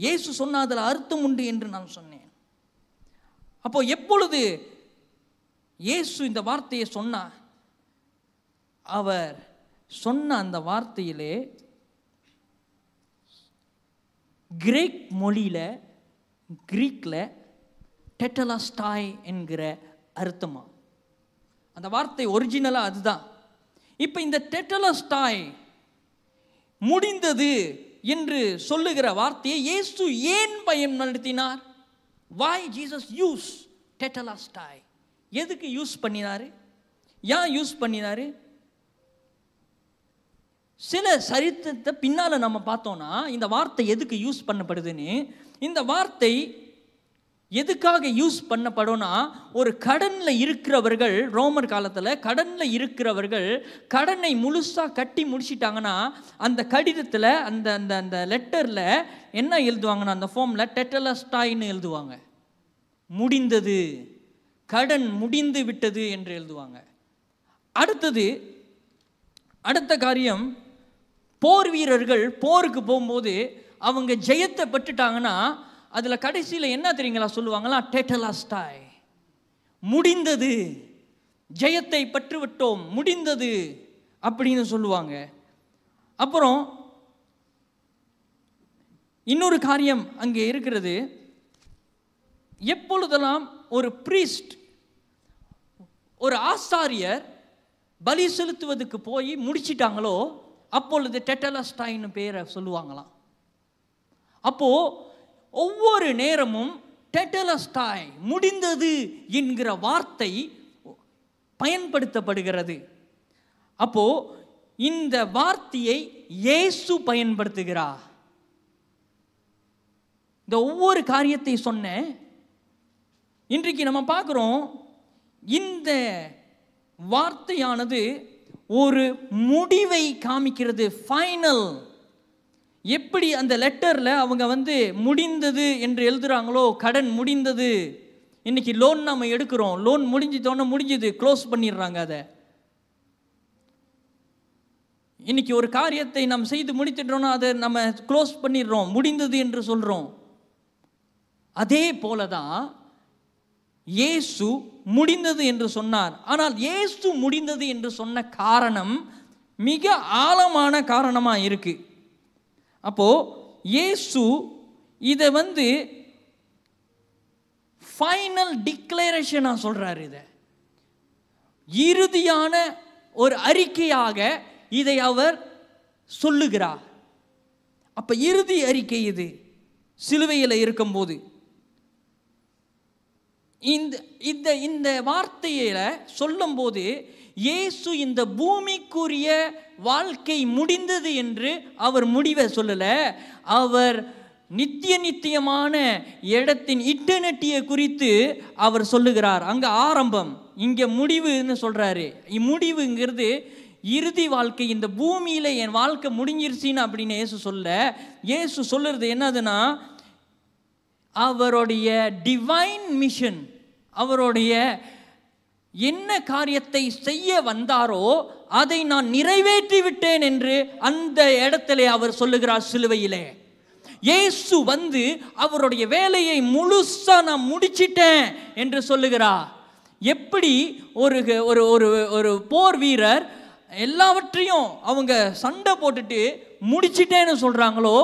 இயேசு சொன்னதில் அர்த்தம் உண்டு என்று நான் சொன்னேன். அப்போ எப்பொழுது இயேசு இந்த வார்த்தையை சொன்னார், அவர் சொன்ன அந்த வார்த்தையிலே கிரேக் மொழியில, கிரீக்ல டெட்டலாஸ்டாய் என்கிற அர்த்தமா. அந்த வார்த்தை ஒரிஜினலா அதுதான். இப்ப இந்த டெட்டலாஸ்டாய், முடிந்தது என்று சொல்லுகிற வார்த்தையை இயேசு ஏன் பயன்படுத்தினார்? why Jesus use tetelestai? எதுக்கு யூஸ் பண்ணினாரு? ஏன் யூஸ் பண்ணினாரு? சில சரித்திரத்தை பின்னால நம்ம பார்த்தோம்னா இந்த வார்த்தை எதுக்கு யூஸ் பண்ணப்படுதுன்னு, இந்த வார்த்தை எதுக்காக யூஸ் பண்ணப்படும்னா, ஒரு கடனில் இருக்கிறவர்கள், ரோமர் காலத்தில் கடனில் இருக்கிறவர்கள் கடனை முழுசாக கட்டி முடிச்சிட்டாங்கன்னா அந்த கடிதத்தில் அந்த அந்த அந்த லெட்டரில் என்ன எழுதுவாங்கன்னா, அந்த ஃபார்மில் டெட்டலஸ்டாய்ன்னு எழுதுவாங்க. முடிந்தது, கடன் முடிந்து விட்டது என்று எழுதுவாங்க. அடுத்த காரியம், போர் வீரர்கள் போருக்கு போகும்போது அவங்க ஜெயத்தை பெற்றுட்டாங்கன்னா அதில் கடைசியில் என்ன தெரியுங்களா சொல்லுவாங்களா? டெட்டலஸ்டாய், முடிந்தது, ஜெயத்தை பெற்று விட்டோம், முடிந்தது அப்படின்னு சொல்லுவாங்க. அப்புறம் இன்னொரு காரியம் அங்கே இருக்கிறது, எப்பொழுதெல்லாம் ஒரு பிரீஸ்ட், ஒரு ஆசாரியர் பலி செலுத்துவதற்கு போய் முடிச்சிட்டாங்களோ அப்பொழுது டெட்டலஸ்டாய்னு பேரை சொல்லுவாங்களாம். அப்போ ஒவ்வொரு நேரமும் டெட்டலஸ்டாய், முடிந்தது என்கிற வார்த்தை பயன்படுத்தப்படுகிறது. அப்போ இந்த வார்த்தையை இயேசு பயன்படுத்துகிறார். இந்த ஒவ்வொரு காரியத்தை சொன்னேன். இன்றைக்கு நம்ம பார்க்குறோம், இந்த வார்த்தையானது ஒரு முடிவை காமிக்கிறது, ஃபைனல். எப்படி அந்த லெட்டரில் அவங்க முடிந்தது என்று எழுதுகிறாங்களோ, கடன் முடிந்தது. இன்னைக்கு லோன் நம்ம எடுக்கிறோம், லோன் முடிஞ்சிட்டோன்னா முடிஞ்சது, க்ளோஸ் பண்ணிடுறாங்க. அதை இன்னைக்கு ஒரு காரியத்தை நாம் செய்து முடித்துட்டோம்னா அதை நம்ம க்ளோஸ் பண்ணிடுறோம், முடிந்தது என்று சொல்கிறோம். அதே போல தான் இயேசு முடிந்தது என்று சொன்னார். ஆனால் இயேசு முடிந்தது என்று சொன்ன காரணம் மிக ஆழமான காரணமாக இருக்கு. அப்போ இயேசு இதை ஃபைனல் டிக்ளரேஷனாக சொல்றாரு. இதை இறுதியான ஒரு அறிக்கையாக இதை அவர் சொல்லுகிறார். அப்ப இறுதி அறிக்கை இது. சிலுவையில் இருக்கும்போது இந்த வார்த்தையில சொல்லும் போது இயேசு இந்த பூமிக்குரிய வாழ்க்கை முடிந்தது என்று அவர் முடிவை சொல்லல. அவர் நித்தியமான இடத்தின் இட்டர்னிட்டியை குறித்து அவர் சொல்லுகிறார். அங்க ஆரம்பம், இங்க முடிவுன்னு சொல்றாரு. முடிவுங்கிறது இறுதி வாழ்க்கை. இந்த பூமியில என் வாழ்க்கை முடிஞ்சிருச்சின்னு அப்படின்னு இயேசு சொல்ல, இயேசு சொல்லுறது என்னதுன்னா, அவருடைய டிவைன் மிஷன், அவருடைய என்ன காரியத்தை செய்ய வந்தாரோ அதை நான் நிறைவேற்றி விட்டேன் என்று அந்த இடத்திலே அவர் சொல்லுகிறார். சிலுவையிலே இயேசு அவருடைய வேலையை முழுசா நான் முடிச்சிட்டேன் என்று சொல்லுகிறார். எப்படி ஒரு போர் வீரர் எல்லாவற்றையும் அவங்க சண்டை போட்டுட்டு முடிச்சிட்டேன்னு சொல்றாங்களோ,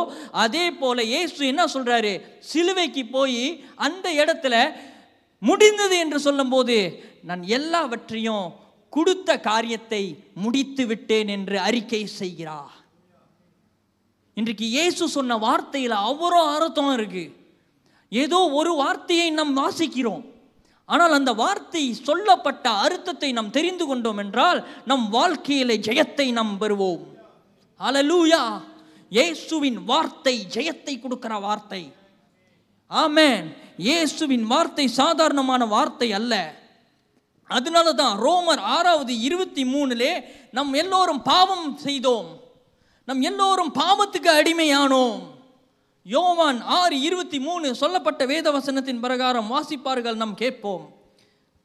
அதே போல இயேசு என்ன சொல்றாரு, சிலுவைக்கு போய் அந்த இடத்துல முடிந்தது என்று சொல்லும் போது நான் எல்லாவற்றையும் கொடுத்த காரியத்தை முடித்து விட்டேன் என்று அறிக்கை செய்கிறார். இன்றைக்கு இயேசு சொன்ன வார்த்தையில் அவ்வளோ அர்த்தம் இருக்கு. ஏதோ ஒரு வார்த்தையை நாம் வாசிக்கிறோம், ஆனால் அந்த வார்த்தை சொல்லப்பட்ட அர்த்தத்தை நாம் தெரிந்து கொண்டோம் என்றால் நம் வாழ்க்கையிலே ஜெயத்தை நாம் பெறுவோம். ஹல்லேலூயா! இயேசுவின் வார்த்தை ஜெயத்தை கொடுக்கிற வார்த்தை. ஆமென். இயேசுவின் வார்த்தை சாதாரணமான வார்த்தை அல்ல. அதனால தான் ரோமர் 6:23 நம் எல்லோரும் பாவம் செய்தோம், நம் எல்லோரும் பாவத்துக்கு அடிமையானோம். யோவான் 6:23 சொல்லப்பட்ட வேத வசனத்தின் பிரகாரம் வாசிப்பார்கள், நாம் கேட்போம்.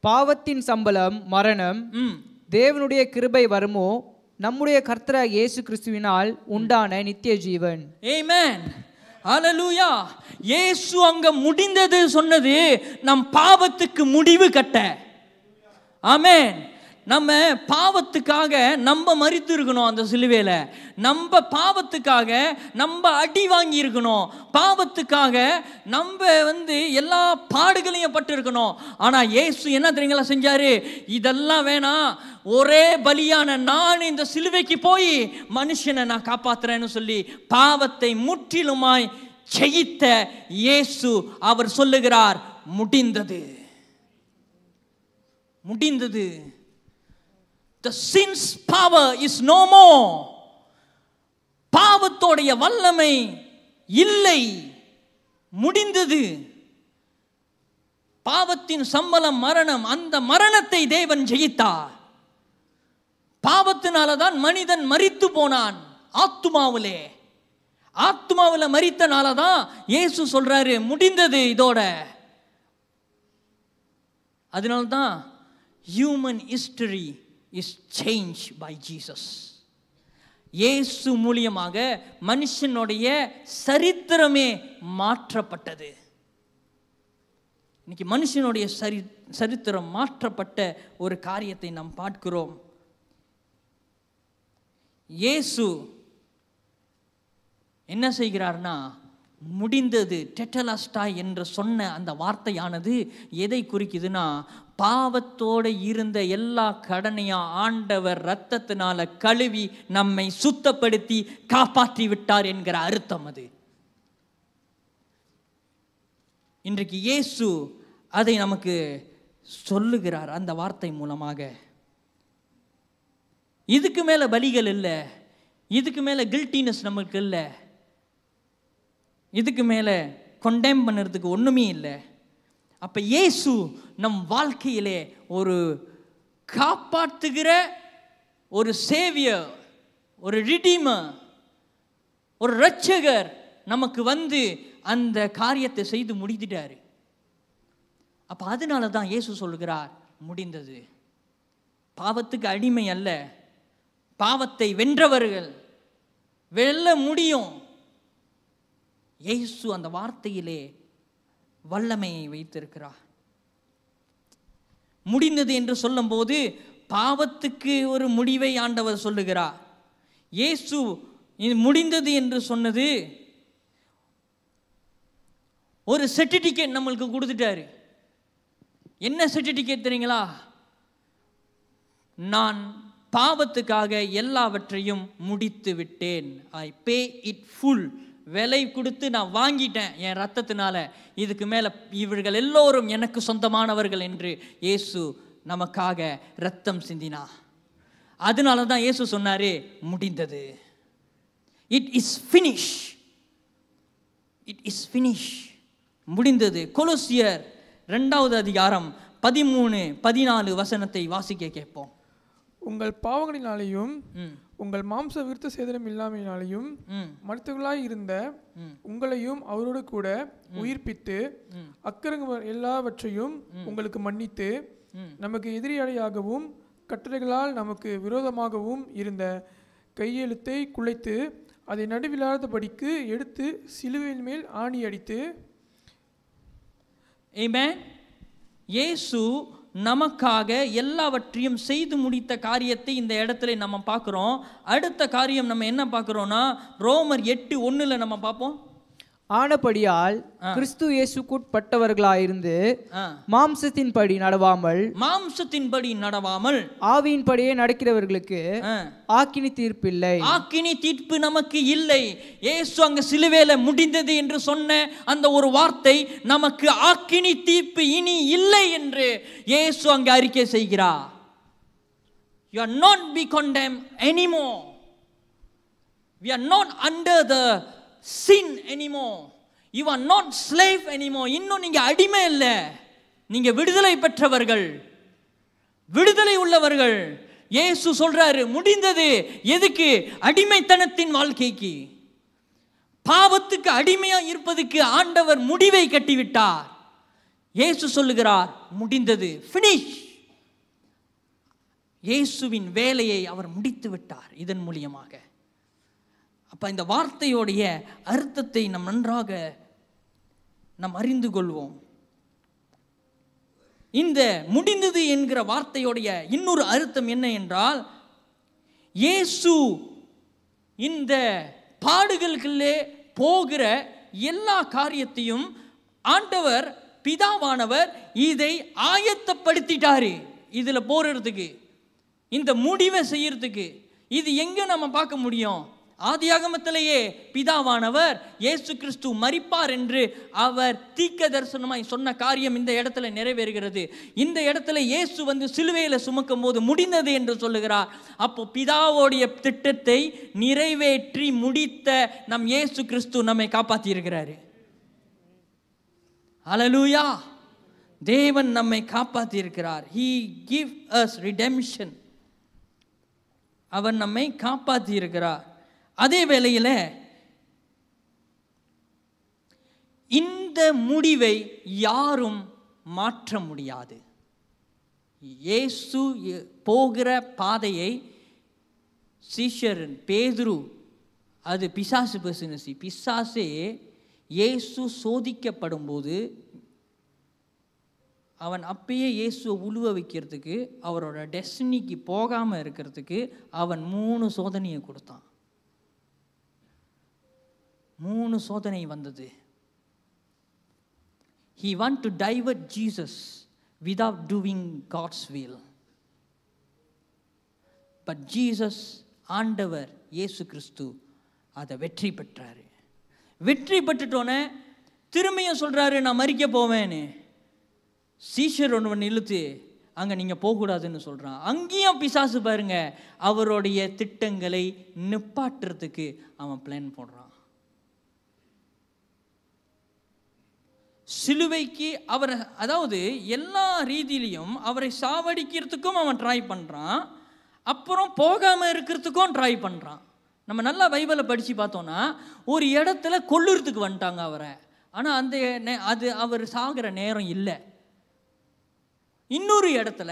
பாவத்தின் சம்பளம் மரணம், தேவனுடைய கிருபை வருமோ நம்முடைய கர்த்தராகிய இயேசு கிறிஸ்துவினால் உண்டான நித்திய ஜீவன். ஆமென். ஹல்லேலூயா! இயேசு அங்க முடிந்தது சொன்னது நம் பாவத்துக்கு முடிவு கட்ட. ஆமென். நம்ம பாவத்துக்காக நம்ம மரித்து இருக்கணும். அந்த சிலுவையில நம்ம பாவத்துக்காக நம்ம அடி வாங்கி இருக்கணும். பாவத்துக்காக நம்ம எல்லா பாடுகளையும் பட்டு இருக்கணும். ஆனா இயேசு என்ன தெரியுங்களா செஞ்சாரு, இதெல்லாம் வேணாம், ஒரே பலியான நான் இந்த சிலுவைக்கு போய் மனுஷனை நான் காப்பாத்துறேன்னு சொல்லி பாவத்தை முற்றிலுமாய் ஜெயித்த இயேசு அவர் சொல்லுகிறார், முடிந்தது, முடிந்தது. The sin's power is no more. பாவத்தோடைய வல்லமை இல்லை, முடிந்தது. பாவத்தின் சம்பளம் மரணம். அந்த மரணத்தை தேவன் ஜெயித்தார். பாவத்தினால தான் மனிதன் மரித்து போனான். ஆத்துமாவில் மரித்தனால தான் இயேசு சொல்றாரு முடிந்தது இதோட. அதனால தான் human history is change by Jesus. Yesu மூலியமாக மனுஷனுடைய சரித்திரமே மாற்றப்பட்டது. இன்னைக்கு மனுஷனுடைய சரித்திரம் மாற்றப்பட்ட ஒரு காரியத்தை நாம் பார்க்கிறோம். இயேசு என்ன செய்கிறார்னா, முடிந்தது டெட்டலஸ்டா என்று சொன்ன அந்த வார்த்தையானது எதை குறிக்குதுன்னா, பாவத்தோடு இருந்த எல்லா கடனையும் ஆண்டவர் இரத்தத்தினால கழுவி நம்மை சுத்தப்படுத்தி காப்பாற்றி விட்டார் என்கிற அர்த்தம் அது. இன்றைக்கு இயேசு அதை நமக்கு சொல்லுகிறார் அந்த வார்த்தை மூலமாக. இதுக்கு மேல பலிகள் இல்லை, இதுக்கு மேல கில்ட்டினஸ் நமக்கு இல்லை, இதுக்கு மேல கொண்டெம் பண்ணுறதுக்கு ஒண்ணுமே இல்லை. அப்ப இயேசு நம் வாழ்க்கையிலே ஒரு காப்பாற்றுகிற ஒரு சேவியர், ஒரு ரிடீமர், ஒரு இரட்சகர் நமக்கு வந்து அந்த காரியத்தை செய்து முடித்துட்டாரு. அப்ப அதனால தான் இயேசு சொல்லுகிறார் முடிந்தது. பாவத்துக்கு அடிமை அல்ல, பாவத்தை வென்றவர்கள், வெல்ல முடியும். இயேசு அந்த வார்த்தையிலே வல்லமையை வைத்திருக்கிறார். முடிந்தது என்று சொல்லும்போது பாவத்துக்கு ஒரு முடிவை ஆண்டவர் சொல்லுகிறார். இயேசு இது முடிந்தது என்று சொன்னது ஒரு சர்டிபிகேட் நம்மளுக்கு கொடுத்துட்டாரு. என்ன சர்டிபிகேட் தெரியுங்களா? நான் பாவத்துக்காக எல்லாவற்றையும் முடித்து விட்டேன். ஐ பே இட் ஃபுல். விலை கொடுத்து நான் வாங்கிட்டேன் என் ரத்தத்தினால. இதுக்கு மேல இவர்கள் எல்லோரும் எனக்கு சொந்தமானவர்கள் என்று இயேசு நமக்காக ரத்தம் சிந்தினா. அதனால தான் இயேசு சொன்னாரு முடிந்தது. It is finish. It is finish. முடிந்தது. கொலோசியர் 2வது அதிகாரம் 13-14 வசனத்தை வாசிக்க கேட்போம். உங்கள் பாவங்களினாலேயும் உங்கள் மாம்ச விருத்த சேதனம் இல்லாமையினாலேயும் மனிதர்களாய் இருந்த உங்களையும் அவரோடு கூட உயிர்ப்பித்து அக்கிரமங்கள் எல்லாவற்றையும் உங்களுக்கு மன்னித்து நமக்கு எதிரியாகவும் கட்டளைகளால் நமக்கு விரோதமாகவும் இருந்த கையெழுத்தை குலைத்து அதை நடுவில்லாதபடிக்கு எடுத்து சிலுவையின் மேல் ஆணி அடித்து. ஆமென். இயேசு நமக்காக எல்லாவற்றையும் செய்து முடித்த காரியத்தை இந்த இடத்துல நம்ம பார்க்கிறோம். அடுத்த காரியம் நம்ம என்ன பார்க்கிறோம்னா, ரோமர் 8:1 நம்ம பார்ப்போம். ஆனபடியால் கிறிஸ்து இயேசுக்குட்பட்டவர்களாயிருந்து மாம்சத்தின்படி நடவாமல் ஆவியின்படியே நடக்கிறவர்களுக்கு ஆக்கினி தீர்ப்பில்லை. ஆக்கினி தீர்ப்பு நமக்கு இல்லை. இயேசு அங்க சிலுவையில முடிந்தது என்று சொன்ன அந்த ஒரு வார்த்தை நமக்கு ஆக்கினி தீர்ப்பு இனி இல்லை என்று இயேசு அங்க அறிக்கை செய்கிறார். You are not be condemned anymore. We are not under the sin anymore. You are not slave anymore. இன்னும் நீங்க அடிமை இல்ல, நீங்க விடுதலை பெற்றவர்கள், விடுதலை உள்ளவர்கள். இயேசு சொல்றாரு முடிந்தது. எதுக்கு? அடிமைத்தனத்தின் வாழ்க்கைக்கு, பாவத்துக்கு அடிமையா இருப்பதுக்கு ஆண்டவர் முடிவை கட்டிவிட்டார். இயேசு சொல்லுகிறார் முடிந்தது, ஃபினிஷ். இயேசுவின் வேலையை அவர் முடித்து விட்டார் இதன் மூலியமாக. அப்ப இந்த வார்த்தையோடைய அர்த்தத்தை நாம் நன்றாக நாம் அறிந்து கொள்வோம். இந்த முடிந்தது என்கிற வார்த்தையோடைய இன்னொரு அர்த்தம் என்ன என்றால், இயேசு இந்த பாடுகளுக்குள்ளே போகிற எல்லா காரியத்தையும் ஆண்டவர் பிதாவானவர் இதை ஆயத்தப்படுத்திட்டாரு. இதுல போறதுக்கு, இந்த முடிவை செய்யறதுக்கு. இது எங்க நம்ம பார்க்க முடியும்? ஆதியாகமத்திலேயே பிதாவானவர் இயேசு கிறிஸ்து மரிப்பார் என்று அவர் தீர்க்க தரிசனமாய் சொன்ன காரியம் இந்த இடத்துல நிறைவேறுகிறது. இந்த இடத்துல இயேசு வந்து சிலுவையில சுமக்கும் போது முடிந்தது என்று சொல்லுகிறார். அப்போ பிதாவோடைய திட்டத்தை நிறைவேற்றி முடித்த நம் இயேசு கிறிஸ்து நம்மை காப்பாற்றி இருக்கிறாரு. ஹல்லேலூயா. தேவன் நம்மை காப்பாற்றி இருக்கிறார். He give us redemption. அவர் நம்மை காப்பாற்றி இருக்கிறார். அதே வேளையில் இந்த முடிவை யாரும் மாற்ற முடியாது. இயேசு போகிற பாதையை சீஷரன் பேதுரு, அது பிசாசு பிசினஸ், பிசாசே இயேசு சோதிக்கப்படும் போது அவன் அப்பயே இயேசுவை உழுவ வைக்கிறதுக்கு, அவரோட டெஸ்டினிக்கு போகாமல் இருக்கிறதுக்கு அவன் 3 சோதனையை கொடுத்தான். 3 சோதனை வந்தது. He want to divert Jesus without doing God's will. But Jesus, ஆண்டவர் இயேசு கிறிஸ்து அதை வெற்றி பெற்றாரு. வெற்றி பெற்றுட்டோன்னே திரும்பியும் சொல்கிறாரு, நான் மரிக்க போவேன்னு. சீஷர் ஒன்று இழுத்து அங்கே நீங்கள் போகக்கூடாதுன்னு சொல்கிறான். அங்கேயும் பிசாசு பாருங்க, அவருடைய திட்டங்களை நிப்பாட்டுறதுக்கு அவன் பிளான் போடுறான். சிலுவைக்கு அவர், அதாவது எல்லா ரீதியிலையும் அவரை சாவடிக்கிறதுக்கும் அவன் ட்ரை பண்ணுறான், அப்புறம் போகாமல் இருக்கிறதுக்கும் ட்ரை பண்ணுறான். நம்ம நல்லா பைபிளை படித்து பார்த்தோன்னா ஒரு இடத்துல கொல்லுறதுக்கு வந்துட்டாங்க அவரை, ஆனால் அது அவர் சாகிற நேரம் இல்லை. இன்னொரு இடத்துல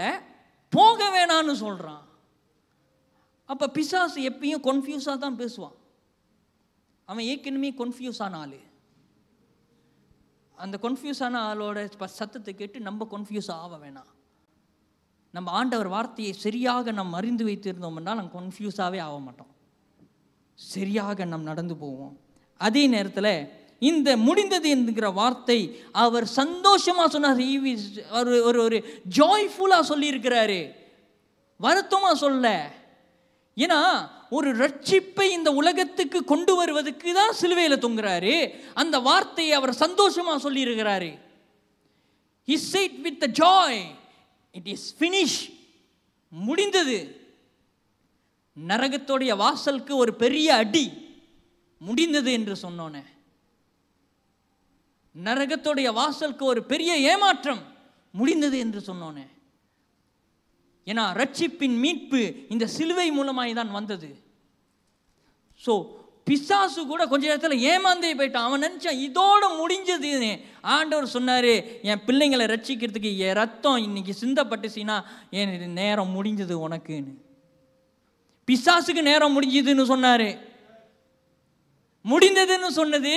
போக வேணான்னு சொல்கிறான். அப்போ பிசாசு எப்பயும் கன்ஃபியூஸாக தான் பேசுவான். அவன் ஏற்கனவே கன்ஃபியூஸ் ஆன ஆள். அந்த கன்ஃபியூஸ் ஆன ஆளோட சத்தத்தை கேட்டு நம்ம கன்ஃபியூஸ் ஆக வேணாம். நம்ம ஆண்டவர் வார்த்தையை சரியாக நம்ம அறிந்து வைத்திருந்தோம்னா நம்ம கன்ஃபியூஸாகவே ஆக மாட்டோம், சரியாக நாம் நடந்து போவோம். அதே நேரத்தில் இந்த முடிந்தது என்கிற வார்த்தை அவர் சந்தோஷமாக சொன்னார். ஒரு ஒரு ஜாய்ஃபுல்லாக சொல்லியிருக்கிறாரு, வருத்தமாக சொல்ல. ஏன்னா ஒரு ரட்சிப்பை இந்த உலகத்துக்கு கொண்டு வருவதற்கு தான் சிலுவையில் தொங்குறாரு. அந்த வார்த்தையை அவர் சந்தோஷமாக சொல்லியிருக்கிறாரு. He said with the joy, it is finished. முடிந்தது. நரகத்தோடைய வாசலுக்கு ஒரு பெரிய அடி முடிந்தது என்று சொன்னோன்னே, நரகத்தோடைய வாசலுக்கு ஒரு பெரிய ஏமாற்றம் முடிந்தது என்று சொன்னோன்னே. ஏன்னா ரட்சிப்பின் மீட்பு இந்த சிலுவை மூலமாய் தான் வந்தது. ஸோ பிசாசு கூட கொஞ்ச நேரத்தில் ஏமாந்தே போயிட்டான். அவன் நினச்சான் இதோட முடிஞ்சதுன்னு. ஆண்டவர் சொன்னார், என் பிள்ளைங்களை ரட்சிக்கிறதுக்கு என் ரத்தம் இன்னைக்கு சிந்தப்பட்டுச்சுன்னா என் நேரம் முடிஞ்சது உனக்குன்னு. பிசாசுக்கு நேரம் முடிஞ்சதுன்னு சொன்னார். முடிந்ததுன்னு சொன்னது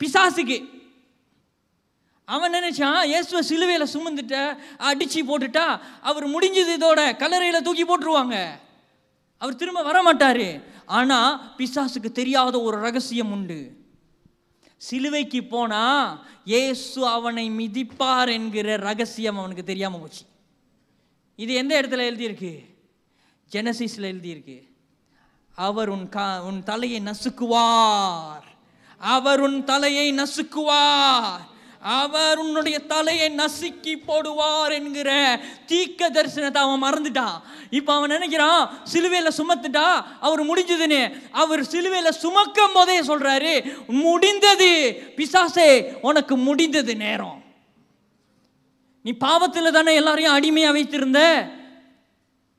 பிசாசுக்கு. அவன் நினைச்சான் இயேசுவை சிலுவையில் சுமந்துட்ட அடிச்சு போட்டுட்டா அவர் முடிஞ்சது, இதோட கல்லறையில் தூக்கி போட்டுருவாங்க, அவர் திரும்ப வரமாட்டாரு. ஆனால் பிசாசுக்கு தெரியாத ஒரு ரகசியம் உண்டு. சிலுவைக்கு போனா இயேசு அவனை மிதிப்பார் என்கிற ரகசியம் அவனுக்கு தெரியாமல் போச்சு. இது எந்த இடத்துல எழுதியிருக்கு? ஜெனசிஸில் எழுதியிருக்கு. அவர் உன் தலையை நசுக்குவார், அவர் உன் தலையை நசுக்குவார், அவர் உன்னுடைய தலையை நசுக்கி போடுவார் என்கிற தீர்க்க தரிசனத்தை அவன் மறந்துட்டான். இப்போ அவன் நினைக்கிறான் சிலுவையில் சுமத்துட்டா அவர் முடிஞ்சதுன்னு. அவர் சிலுவையில் சுமக்கும் போதே சொல்றாரு, முடிந்தது பிசாசே, உனக்கு முடிந்தது நேரம். நீ பாவத்தில் தானே எல்லாரையும் அடிமையாக வைத்திருந்த,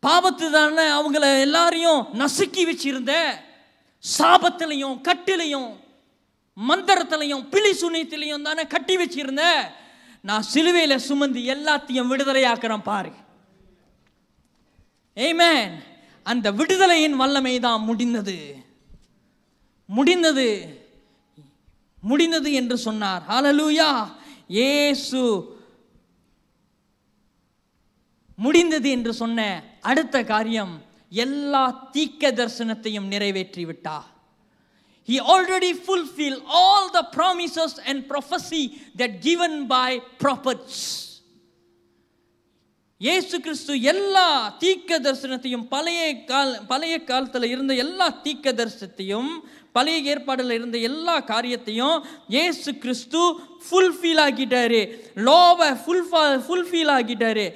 பாவத்து தானே அவங்கள எல்லாரையும் நசுக்கி வச்சிருந்த, சாபத்திலையும் கட்டிலையும் மந்திரத்திலையும் பிலி சுனியத்திலையும் தானே கட்டி வச்சிருந்த. நான் சிலுவையில சுமந்து எல்லாத்தையும் விடுதலையாக்குறேன் பாரு. ஆமென். அந்த விடுதலையின் வல்லமை தான் முடிந்தது. முடிந்தது முடிந்தது என்று சொன்னார். ஹல்லேலூயா. இயேசு முடிந்தது என்று சொன்ன அடுத்த காரியம், எல்லா தீர்க்க தரிசனத்தையும் நிறைவேற்றி விட்டார். He already fulfilled all the promises and prophecy that given by prophets. இயேசு கிறிஸ்து எல்லா தீர்க்க தரிசனத்தையும் பழைய காலத்தில் இருந்த எல்லா தீர்க்க தரிசனத்தையும், பழைய ஏற்பாடில் இருந்த எல்லா காரியத்தையும் இயேசு கிறிஸ்து ஃபுல்ஃபில் ஆக்கிட்டாரு. லோவை ஃபுல்ஃபில் ஆக்கிட்டாரு.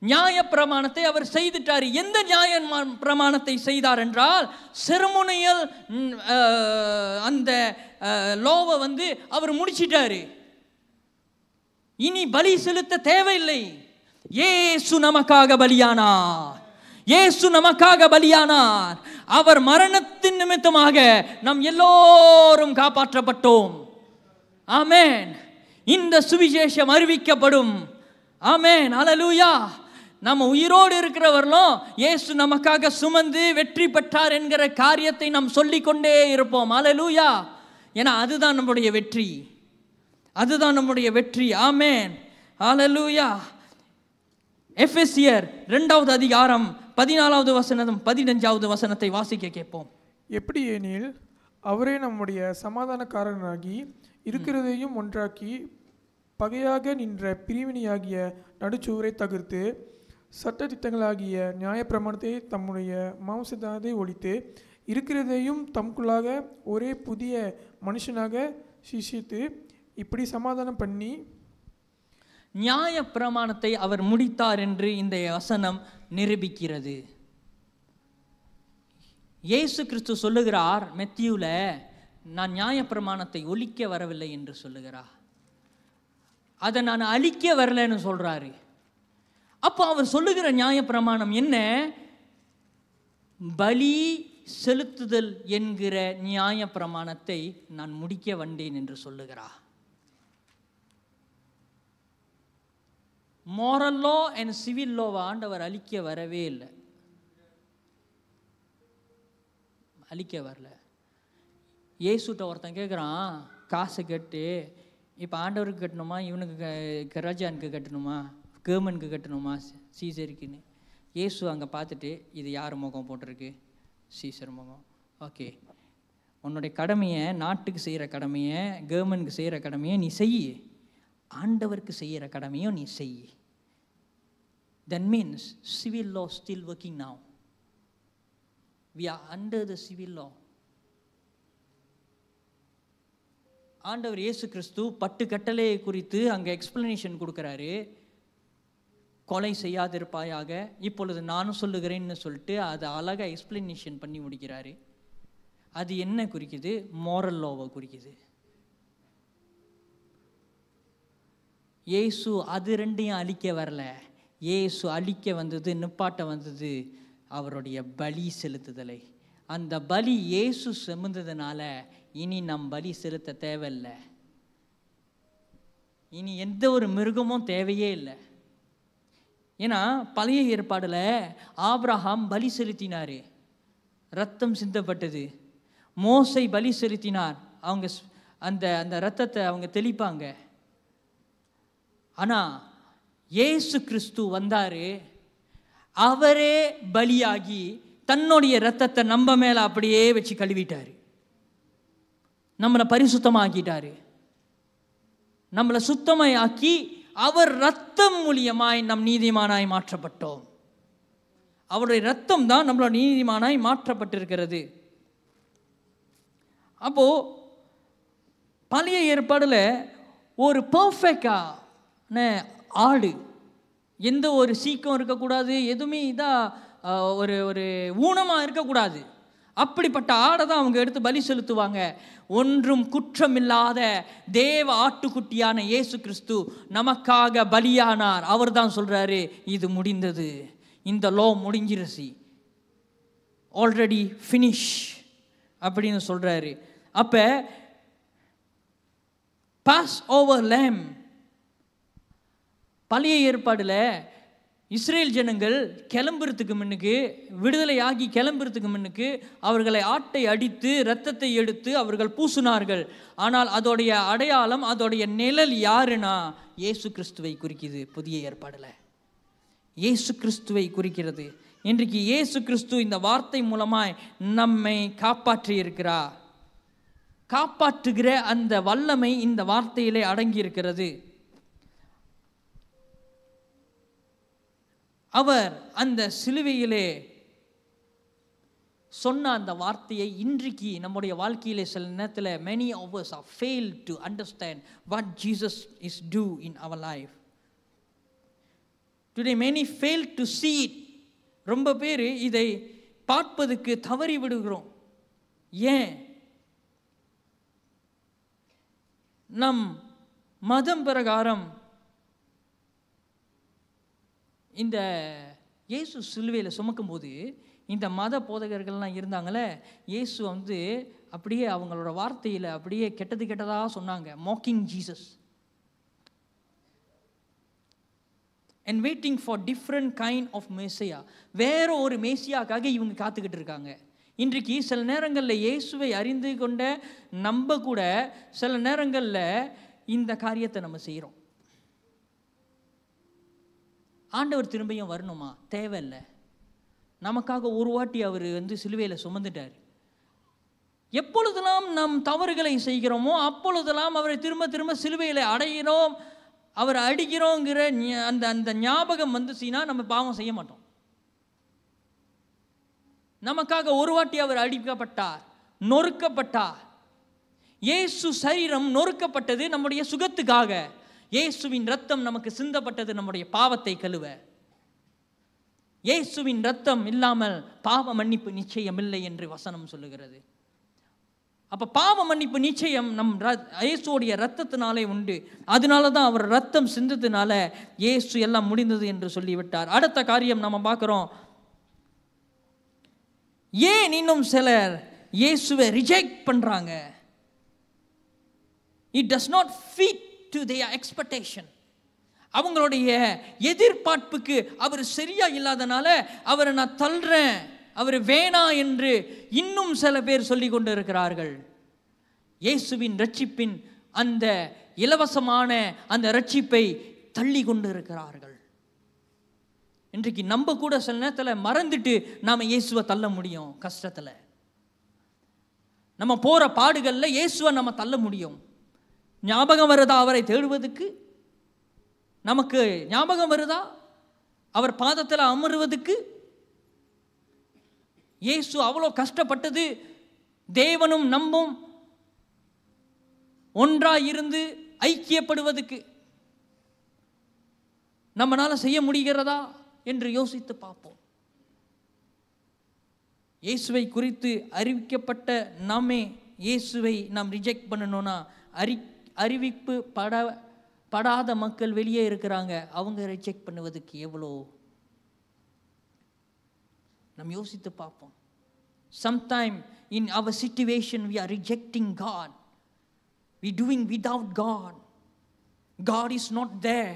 நியாய பிரமாணத்தை அவர் செய்துட்டார். எந்த நியாய பிரமாணத்தை செய்தார் என்றால், செரமோனியல் அந்த லோவை அவர் முடிச்சிட்டாரு. இனி பலி செலுத்த தேவையில்லை. இயேசு நமக்காக பலியானார். இயேசு நமக்காக பலியானார். அவர் மரணத்தின் நிமித்தமாக நாம் எல்லோரும் காப்பாற்றப்பட்டோம். ஆமென். இந்த சுவிசேஷம் அறிவிக்கப்படும். ஆமென். அல்லேலூயா. நம்ம உயிரோடு இருக்கிறவர்களும் இயேசு நமக்காக சுமந்து வெற்றி பெற்றார் என்கிற காரியத்தை நாம் சொல்லிக்கொண்டே இருப்போம். அல்லேலூயா. ஏன்னா அதுதான் நம்முடைய வெற்றி. அதுதான் நம்முடைய வெற்றி. ஆமென். அல்லேலூயா. எபேசியர் 2வது அதிகாரம் 14வது வசனம் 15வது வசனத்தை வாசிக்க கேட்போம். எப்படி எனில் அவரே நம்முடைய சமாதானக்காரனாகி இருக்கிறதையும் ஒன்றாக்கி பகையாக நின்ற பிரிவினையாகிய நடுச்சுவரை தகர்த்து சட்டதிட்டங்களாகிய நியாயப்பிரமாணத்தை தம்முடைய மாம்சத்தை ஒழித்து இருக்கிறதையும் தமக்குள்ளாக ஒரே புதிய மனுஷனாக சிஷித்து இப்படி சமாதானம் பண்ணி நியாய பிரமாணத்தை அவர் முடித்தார் என்று இந்த வசனம் நிரூபிக்கிறது. இயேசு கிறிஸ்து சொல்லுகிறார் மெத்தியூல, நான் நியாய பிரமாணத்தை ஒழிக்க வரவில்லை என்று சொல்லுகிறார். அதை நான் அழிக்க வரலன்னு சொல்றாரு. அப்போ அவர் சொல்லுகிற நியாய பிரமாணம் என்ன? பலி செலுத்துதல் என்கிற நியாய பிரமாணத்தை நான் முடிக்க வந்தேன் என்று சொல்லுகிறார். moral law and civil law ஆண்டவர் அழிக்க வரவே இல்லை. அழிக்க வரல. இயேசுட்ட ஒருத்தன் கேட்குறான், காசு கட்டு, இப்போ ஆண்டவருக்கு கட்டணுமா, இவனுக்கு ராஜானுக்கு கட்டணுமா, கவர்மெண்ட்க்கு கட்டணுமா, சீசருக்குன்னு. இயேசு அங்கே பார்த்துட்டு, இது யார் முகம் போட்டிருக்கு? சீசர் முகம். ஓகே, உன்னுடைய கடமையை, நாட்டுக்கு செய்கிற கடமையை, கவர்மெண்ட்க்கு செய்கிற கடமையை நீ செய், ஆண்டவருக்கு செய்கிற கடமையும் நீ செய். That means civil law still working now. We are under the civil law. ஆண்டவர் இயேசு கிறிஸ்து 10 கட்டளையை குறித்து அங்கே எக்ஸ்பிளனேஷன் கொடுக்குறாரு. கொலை செய்யாதிருப்பாயாக, இப்பொழுது நானும் சொல்லுகிறேன்னு சொல்லிட்டு அதை அழகாக எக்ஸ்பிளனேஷன் பண்ணி முடிக்கிறாரு. அது என்ன குறிக்குது? மோரல் லாவை குறிக்குது. இயேசு அது ரெண்டையும் அழிக்க வரல. இயேசு அழிக்க வந்தது, நிப்பாட்ட வந்தது அவருடைய பலி செலுத்துதலை. அந்த பலி இயேசு சுமந்ததுனால இனி நம் பலி செலுத்த தேவையில்லை. இனி எந்த ஒரு மிருகமும் தேவையே இல்லை. ஏன்னா பழைய ஏற்பாடுல ஆபிரகாம் பலி செலுத்தினாரு, ரத்தம் சிந்தப்பட்டது. மோசை பலி செலுத்தினார், அவங்க அந்த அந்த ரத்தத்தை அவங்க தெளிப்பாங்க. ஆனா இயேசு கிறிஸ்து வந்தாரு, அவரே பலியாகி தன்னுடைய ரத்தத்தை நம்ம மேல அப்படியே வச்சு கழுவிட்டாரு, நம்மளை பரிசுத்தமாக்கிட்டாரு. நம்மளை சுத்தமாக்கி அவர் ரத்தம் மூலியமாய் நம் நீதிமானாய் மாற்றப்பட்டோம். அவருடைய ரத்தம் தான் நம்மளோட நீதிமானாய் மாற்றப்பட்டிருக்கிறது. அப்போ பழைய ஏற்பாடுல ஒரு பர்ஃபெக்டான ஆடு, எந்த ஒரு சீக்கம் இருக்கக்கூடாது, எதுவுமே ஒரு ஒரு ஊனமாக இருக்கக்கூடாது. அப்படிப்பட்ட ஆடை தான் அவங்க எடுத்து பலி செலுத்துவாங்க. ஒன்றும் குற்றமில்லாத தேவ ஆட்டுக்குட்டியான இயேசு கிறிஸ்து நமக்காக பலியானார். அவர் தான் சொல்றாரு, இது முடிந்தது, இந்த லோ முடிஞ்சிருச்சு, ஆல்ரெடி ஃபினிஷ் அப்படின்னு சொல்றாரு. அப்ப பாஸ் ஓவர் லேம், பழைய ஏற்பாடுல இஸ்ரேல் ஜனங்கள் கிளம்புறதுக்கு முன்னுக்கு, விடுதலையாகி கிளம்புறதுக்கு முன்னுக்கு அவர்களை ஆட்டை அடித்து இரத்தத்தை எடுத்து அவர்கள் பூசினார்கள். ஆனால் அதோடைய அடையாளம், அதோடைய நிழல் யாருன்னா இயேசு கிறிஸ்துவை குறிக்குது. புதிய ஏற்பாடுல இயேசு கிறிஸ்துவை குறிக்கிறது. இன்றைக்கு இயேசு கிறிஸ்து இந்த வார்த்தை மூலமாய் நம்மை காப்பாற்றி இருக்கிறார். காப்பாற்றுகிற அந்த வல்லமை இந்த வார்த்தையிலே அடங்கி இருக்கிறது. அவர் அந்த சிலுவையிலே சொன்ன அந்த வார்த்தையை இன்றைக்கு நம்முடைய வாழ்க்கையிலே சில நேரத்தில் many of us have failed to understand what Jesus is do in our life. Today many fail to see it. ரொம்ப பேர் இதை பார்ப்பதற்கு தவறி விடுகிறோம். ஏன்? நம் மதம் பிரகாரம் இந்த இயேசு சிலுவையில் சுமக்கும்போது இந்த மத போதகர்கள்லாம் இருந்தாங்களே, இயேசு வந்து அப்படியே அவங்களோட வார்த்தையில் அப்படியே கெட்டதாக சொன்னாங்க. Mocking Jesus and waiting for different kind of messiah. வேற ஒரு மேசியாக்காக இவங்க காத்துக்கிட்டு இருக்காங்க. இன்றைக்கு சில நேரங்களில் இயேசுவை அறிந்து கொண்ட நம்ம கூட சில நேரங்களில் இந்த காரியத்தை நம்ம செய்கிறோம். ஆண்டவர் திரும்பியும் வரணுமா? தேவையில்லை. நமக்காக ஒரு வாட்டி அவர் வந்து சிலுவையில் சுமந்துட்டார். எப்பொழுதெல்லாம் நாம் தவறுகளை செய்கிறோமோ அப்பொழுதெல்லாம் அவரை திரும்ப திரும்ப சிலுவையில் அடைகிறோம், அவர் அடிக்கிறோங்கிற அந்த அந்த ஞாபகம் வந்துச்சுன்னா நம்ம பாவம் செய்ய மாட்டோம். நமக்காக ஒரு வாட்டி அவர் அடிக்கப்பட்டார், நொறுக்கப்பட்டார். இயேசு சரீரம் நொறுக்கப்பட்டது நம்முடைய சுகத்துக்காக. இயேசுவின் ரத்தம் நமக்கு சிந்தப்பட்டது நம்முடைய பாவத்தை கழுவ. இயேசுவின் ரத்தம் இல்லாமல் பாவ மன்னிப்பு நிச்சயம் இல்லை என்று வசனம் சொல்லுகிறது. அப்போ பாவ மன்னிப்பு நிச்சயம் நம் இயேசுடைய ரத்தத்தினாலே உண்டு. அதனால தான் அவர் ரத்தம் சிந்ததுனால இயேசு எல்லாம் முடிந்தது என்று சொல்லிவிட்டார். அடுத்த காரியம் நம்ம பார்க்குறோம். ஏன் இன்னும் சிலர் இயேசுவை ரிஜெக்ட் பண்ணுறாங்க? It does not fit to their expectation. அவங்களுடைய எதிர்பார்ப்புக்கு அவர் சரியா இல்லாதனால அவரை நான் தள்ளுறேன், அவர் வேணா என்று இன்னும் சில பேர் சொல்லி கொண்டு இருக்கிறார்கள். இயேசுவின் ரட்சிப்பின் அந்த இலவசமான அந்த ரட்சிப்பை தள்ளி கொண்டு இருக்கிறார்கள். இன்றைக்கு நம்ம கூட சில நேரத்தில் மறந்துட்டு நாம் இயேசுவை தள்ள முடியும். கஷ்டத்தில் நம்ம போகிற பாடுகளில் இயேசுவை நம்ம தள்ள முடியும். ஞாபகம் வருதா அவரை தேடுவதுக்கு? நமக்கு ஞாபகம் வருதா அவர் பாதத்தில் அமருவதுக்கு? இயேசு அவ்வளோ கஷ்டப்பட்டது தேவனும் நம்மும் ஒன்றாக இருந்து ஐக்கியப்படுவதுக்கு நம்மளால செய்ய முடிகிறதா என்று யோசித்து பார்ப்போம். இயேசுவை குறித்து அறிவிக்கப்பட்ட நாமே இயேசுவை நாம் ரிஜெக்ட் பண்ணணும்னா அறிவிப்பு படாத மக்கள் வெளியே இருக்கிறாங்க, அவங்க ரிஜெக்ட் பண்ணுவதுக்கு எவ்வளோ நாம் யோசித்து பார்ப்போம். Sometime in our situation we are rejecting God. We doing without God. God is not there.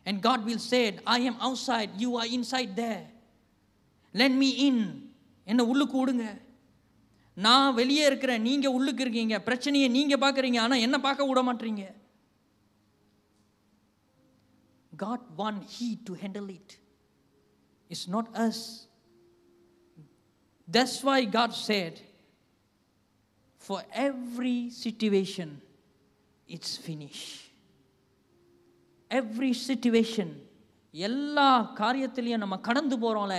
And God will say, I am outside, you are inside there. Let me in. என்ன உள்ளுக்கு விடுங்க. நான் வெளியே இருக்கிறேன், நீங்க உள்ளுக்கு இருக்கீங்க. பிரச்சனையை நீங்க பார்க்குறீங்க, ஆனால் என்ன பார்க்க விட மாட்டீங்க. God want He to handle it. It's not us. That's why God said, for every situation, it's finished. Every situation, எல்லா காரியத்திலையும் நம்ம கடந்து போகிறோம்ல,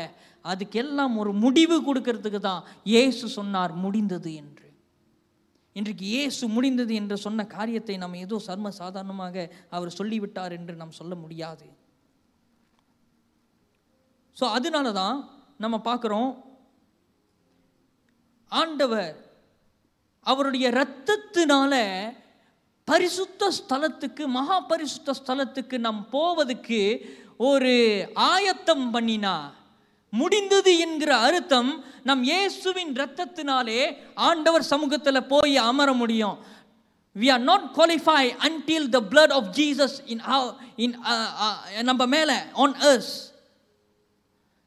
அதுக்கெல்லாம் ஒரு முடிவு கொடுக்கறதுக்கு தான் இயேசு சொன்னார் முடிந்தது என்று. இன்றைக்கு இயேசு முடிந்தது என்று சொன்ன காரியத்தை நம்ம ஏதோ சர்ம சாதாரணமாக அவர் சொல்லிவிட்டார் என்று நாம் சொல்ல முடியாது. ஸோ அதனால தான் நம்ம பார்க்குறோம், ஆண்டவர் அவருடைய இரத்தத்தினால பரிசுத்த ஸ்தலத்துக்கு, மகா பரிசுத்த ஸ்தலத்துக்கு நாம் போவதுக்கு ஒரு ஆயத்தம் பண்ணினா. முடிந்தது என்கிற அர்த்தம் நம் இயேசுவின் இரத்தத்தினாலே ஆண்டவர் சமூகத்தில் போய் அமர முடியும். We are not qualified until the blood of Jesus நம்ம மேலே on earth.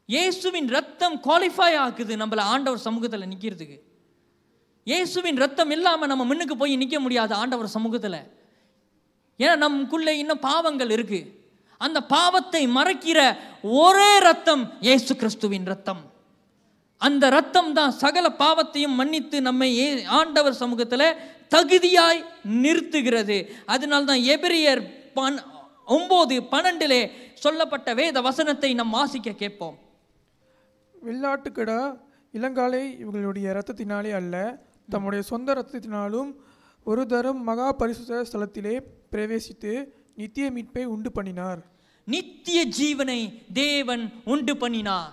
இயேசுவின் ரத்தம் குவாலிஃபை ஆக்குது நம்மளை ஆண்டவர் சமூகத்தில் நிற்கிறதுக்கு. இயேசுவின் ரத்தம் இல்லாமல் நம்ம முன்னுக்கு போய் நிற்க முடியாது ஆண்டவர் சமூகத்தில். ஏன்னா நமக்குள்ளே இன்னும் பாவங்கள் இருக்கு. அந்த பாவத்தை மறைக்கிற ஒரே ரத்தம் இயேசு கிறிஸ்துவின் ரத்தம். அந்த ரத்தம் தான் சகல பாவத்தையும் மன்னித்து நம்மை ஆண்டவர் சமூகத்தில் தகுதியாய் நிறுத்துகிறது. அதனால தான் எபிரியர் 9:12 சொல்லப்பட்ட வேத வசனத்தை நாம் வாசிக்க கேட்போம். வெள்ளாட்டுக்கடா இளங்காலை இவர்களுடைய இரத்தத்தினாலே அல்ல, தம்முடைய சொந்த இரத்தத்தினாலும் ஒரு தரம் மகா பரிசுத்த ஸ்தலத்திலே பிரவேசித்து நித்திய மீட்பை உண்டு பண்ணினார். நித்திய ஜீவனை தேவன் உண்டு பண்ணினார்.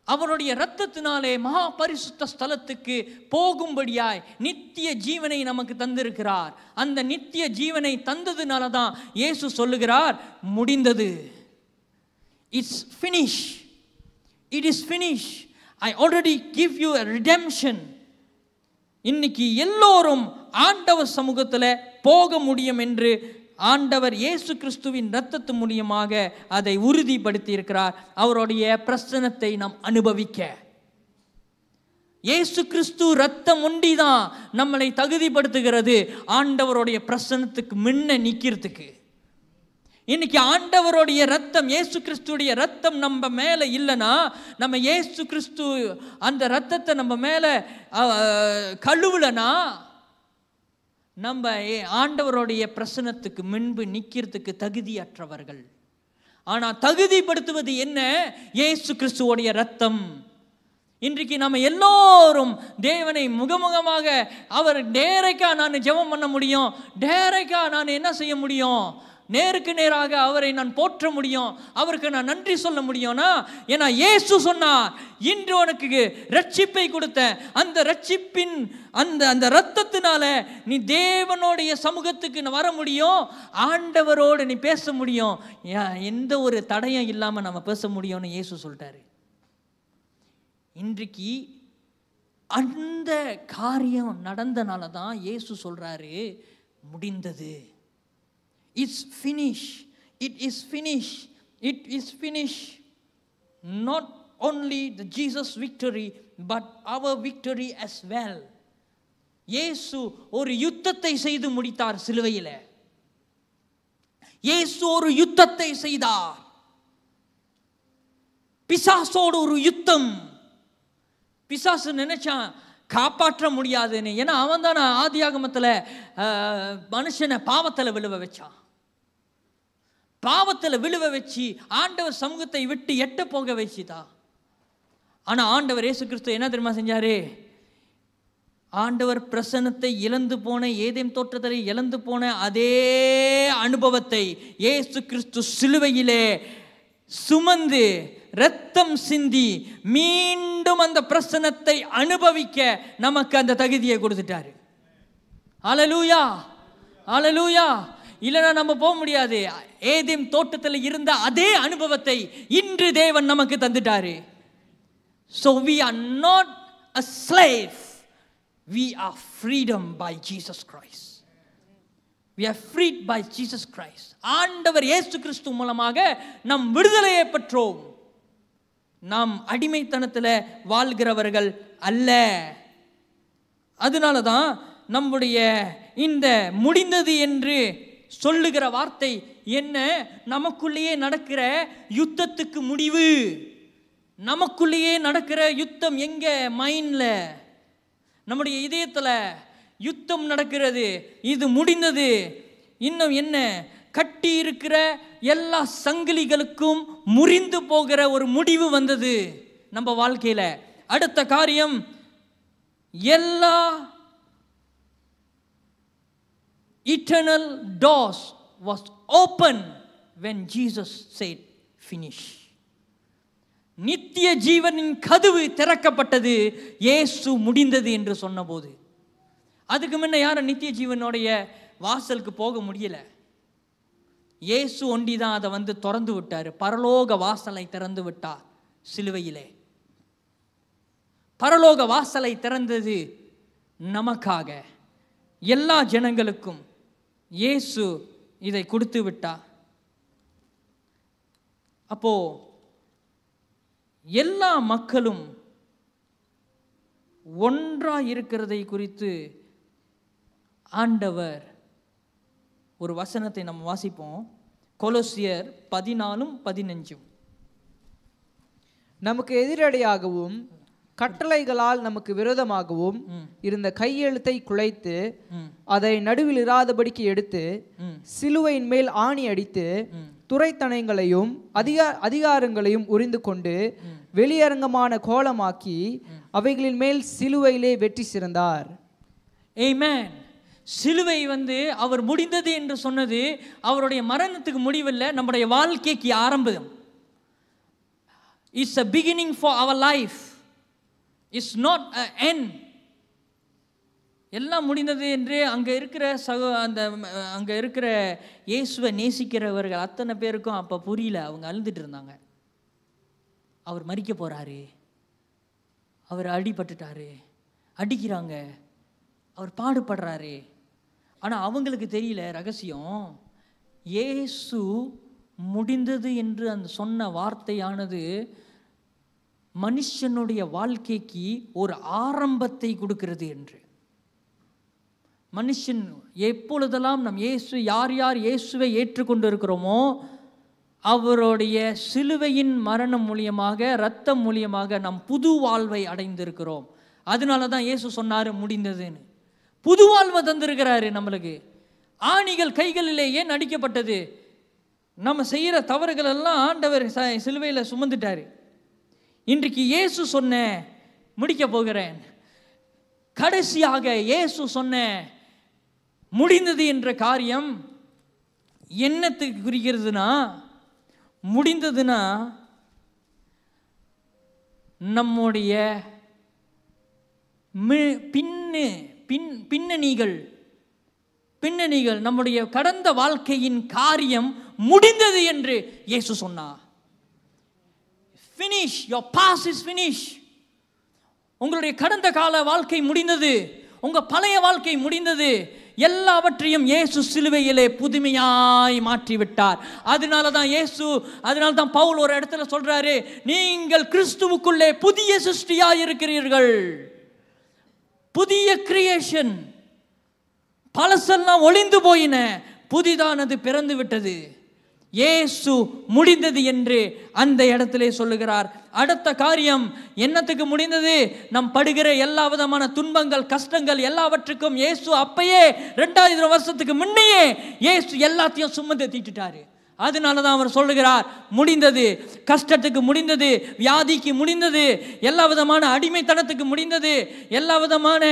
அவருடைய இரத்தத்தினாலே மகா பரிசுத்த ஸ்தலத்துக்கு போகும்படியாய் நித்திய ஜீவனை நமக்கு தந்திருக்கிறார். அந்த நித்திய ஜீவனை தந்ததுனால தான் இயேசு சொல்லுகிறார் முடிந்தது. It's finished. It is finished. I already give you a redemption. இன்னைக்கு எல்லோரும் ஆண்டவர் சமூகத்தில் போக முடியும் என்று ஆண்டவர் இயேசு கிறிஸ்துவின் இரத்தத்து மூலமாக அதை உறுதிப்படுத்தி இருக்கிறார். அவருடைய பிரசன்னத்தை நாம் அனுபவிக்க இயேசு கிறிஸ்து ரத்தம் ஒண்டிதான் நம்மளை தகுதிப்படுத்துகிறது ஆண்டவருடைய பிரசன்னத்துக்கு முன்ன நிற்கிறதுக்கு. இன்னைக்கு ஆண்டவருடைய ரத்தம், இயேசு கிறிஸ்துடைய ரத்தம் நம்ம மேலே இல்லைன்னா, நம்ம இயேசு கிறிஸ்து அந்த ரத்தத்தை நம்ம மேலே கழுவலனா, நம்ம ஆண்டவருடைய பிரசன்னத்துக்கு முன்பு நிற்கிறதுக்கு தகுதியற்றவர்கள். ஆனால் தகுதிப்படுத்துவது என்ன? இயேசு கிறிஸ்துவோடைய ரத்தம். இன்றைக்கு நம்ம எல்லோரும் தேவனை முகமுகமாக அவர் டைரக்டா நான் ஜெபம் பண்ண முடியும், டைரக்டா நான் என்ன செய்ய முடியும், நேருக்கு நேராக அவரை நான் போற்ற முடியும், அவருக்கு நான் நன்றி சொல்ல முடியும்னா, ஏன்னா இயேசு சொன்னார், இன்று உனக்கு ரட்சிப்பை கொடுத்த அந்த ரட்சிப்பின் அந்த ரத்தத்தினால நீ தேவனுடைய சமூகத்துக்கு வர முடியும், ஆண்டவரோடு நீ பேச முடியும், எந்த ஒரு தடையும் இல்லாமல் நம்ம பேச முடியும்னு இயேசு சொல்லிட்டாரு. இன்றைக்கு அந்த காரியம் நடந்தனால தான் இயேசு சொல்றாரு, முடிந்தது. It's finished. It is finished. It is finished. Not only the Jesus victory, but our victory as well. இயேசு ஒரு யுத்தத்தை செய்து முடித்தார் சிலுவையில். இயேசு ஒரு யுத்தத்தை செய்தார். பிசாசோடு ஒரு யுத்தம். பிசாசு நினைச்சான் காப்பாற்ற முடியாதுன்னு. ஏன்னா அவன் தானே ஆதியாகமத்தில் மனுஷனை பாவத்தில் விழுவ வச்சான். பாவத்தில் விழுவ வச்சு ஆண்டவர் சமூகத்தை விட்டு எட்ட போக வச்சுதான். ஆனால் ஆண்டவர் இயேசு கிறிஸ்து என்ன தெரியுமா செஞ்சாரு? ஆண்டவர் பிரசன்னத்தை இழந்து போன, ஏதேம் தோற்றத்தை இழந்து போன அதே அனுபவத்தை இயேசு கிறிஸ்து சிலுவையிலே சுமந்து இரத்தம் சிந்தி மீண்டும் அந்த பிரசன்னத்தை அனுபவிக்க நமக்கு அந்த தகுதியை கொடுத்துட்டாரு. ஹல்லேலூயா, ஹல்லேலூயா. இல்லைன்னா நம்ம போக முடியாது. ஏதேம் தோட்டத்தில் இருந்த அதே அனுபவத்தை இன்று தேவன் நமக்கு தந்துட்டாரு. So we are not a slave. We are freedom by Jesus Christ. We are freed by Jesus Christ. ஆண்டவர் இயேசு கிறிஸ்து மூலமாக நம் விடுதலையை பெற்றோம். நாம் அடிமைத்தனத்தில் வாழ்கிறவர்கள் அல்ல. அதனால தான் நம்முடைய இந்த முடிந்தது என்று சொல்லுகிற வார்த்தை என்ன? நமக்குள்ளேயே நடக்கிற யுத்தத்துக்கு முடிவு. நமக்குள்ளேயே நடக்கிற யுத்தம் எங்க? மைண்ட்ல, நம்முடைய இதயத்தில் யுத்தம் நடக்கிறது. இது முடிந்தது. இன்னும் என்ன? கட்டி இருக்கிற எல்லா சங்கிலிகளுக்கும் முறிந்து போகிற ஒரு முடிவு வந்தது நம்ம வாழ்க்கையில. அடுத்த காரியம், எல்லா eternal doors was open when Jesus said finish. நித்திய ஜீவனின் கதவு திறக்கப்பட்டது இயேசு முடிந்தது என்று சொன்னபோது. அதுக்கு முன்ன யாரும் நித்திய ஜீவனுடைய வாசலுக்கு போக முடியல. இயேசு ஒண்டிதான் அதை திறந்து விட்டார். பரலோக வாசலை திறந்து விட்டார் சிலுவையிலே. பரலோக வாசலை திறந்தது நமக்காக, எல்லா ஜனங்களுக்கும் இயேசு இதை கொடுத்து விட்டார். அப்போ எல்லா மக்களும் ஒன்றாக இருக்கிறதை குறித்து ஆண்டவர் ஒரு வசனத்தை நம்ம வாசிப்போம். கொலோசியர் 14:15. நமக்கு எதிரடையாகவும் கட்டளைகளால் நமக்கு விரோதமாகவும் இருந்த கையெழுத்தை குலைத்து அதை நடுவில் இராதபடிக்கு எடுத்து சிலுவையின் மேல் ஆணி அடித்து துரைத்தனங்களையும் அதிகாரங்களையும் உரிந்து கொண்டு வெளியரங்கமான கோலமாக்கி அவைகளின் மேல் சிலுவையிலே வெற்றி சிறந்தார். ஆமென். சிலுவை அவர் முடிந்தது என்று சொன்னது அவருடைய மரணத்துக்கு முடிவில்லை, நம்முடைய வாழ்க்கைக்கு ஆரம்பம். It's a beginning for our life. It's not an end. எல்லாம் முடிந்தது என்று அங்கே இருக்கிற இயேசுவை நேசிக்கிறவர்கள் அத்தனை பேருக்கும் அப்போ புரியல. அவங்க அழுதுட்டு இருந்தாங்க. அவர் மரிக்க போகிறாரு, அவர் அடிபட்டுட்டாரு, அடிக்கிறாங்க, அவர் பாடுபடுறாரு. ஆனால் அவங்களுக்கு தெரியல ரகசியம். இயேசு முடிந்தது என்று அந்த சொன்ன வார்த்தையானது மனுஷனுடைய வாழ்க்கைக்கு ஒரு ஆரம்பத்தை கொடுக்கிறது என்று. மனுஷன் எப்பொழுதெல்லாம் நம் யார் யார் இயேசுவை ஏற்றுக்கொண்டு இருக்கிறோமோ அவருடைய சிலுவையின் மரணம் மூலியமாக, இரத்தம் மூலியமாக நாம் புது வாழ்வை அடைந்திருக்கிறோம். அதனால தான் இயேசு சொன்னார் முடிந்ததுன்னு. புது வாழ்வை தந்திருக்கிறாரு நம்மளுக்கு. ஆணிகள் கைகளிலே ஏன் அடிக்கப்பட்டது? நம்ம செய்கிற தவறுகள் எல்லாம் ஆண்டவர் சிலுவையில் சுமந்துட்டாரு. இன்றைக்கு இயேசு சொன்ன முடிக்க போகிறேன், கடைசியாக இயேசு சொன்ன முடிந்தது என்ற காரியம் என்னத்துக்கு குறிக்கிறதுனா, முடிந்ததுன்னா நம்முடைய பின்னணிகள் நம்முடைய கடந்த வாழ்க்கையின் காரியம் முடிந்தது என்று இயேசு சொன்னார். Finish, your past is finished. உங்களுடைய கடந்த கால வாழ்க்கை முடிந்தது, உங்க பழைய வாழ்க்கை முடிந்தது. எல்லாவற்றையும் இயேசு சிலுவையிலே புதுமையாய் மாற்றி விட்டார். அதனால தான் பவுல் ஒரு இடத்துல சொல்றாரு, நீங்கள் கிறிஸ்துவுக்குள்ளே புதிய சிருஷ்டியாய் இருக்கிறீர்கள். புதிய கிரியேஷன். பழசெல்லாம் ஒளிந்து போயின, புதிதானது பிறந்து விட்டது. இயேசு முடிந்தது என்று அந்த இடத்திலே சொல்லுகிறார். அடுத்த காரியம் என்னத்துக்கு முடிந்தது? நம் படுகிற எல்லா விதமான துன்பங்கள், கஷ்டங்கள் எல்லாவற்றுக்கும் இயேசு அப்பயே 2000 வருஷத்துக்கு முன்னையே இயேசு எல்லாத்தையும் சுமந்து தீட்டுட்டாரு. அதனால தான் அவர் சொல்லுகிறார் முடிந்தது. கஷ்டத்துக்கு முடிந்தது, வியாதிக்கு முடிந்தது, எல்லா விதமான அடிமைத்தனத்துக்கு முடிந்தது, எல்லா விதமான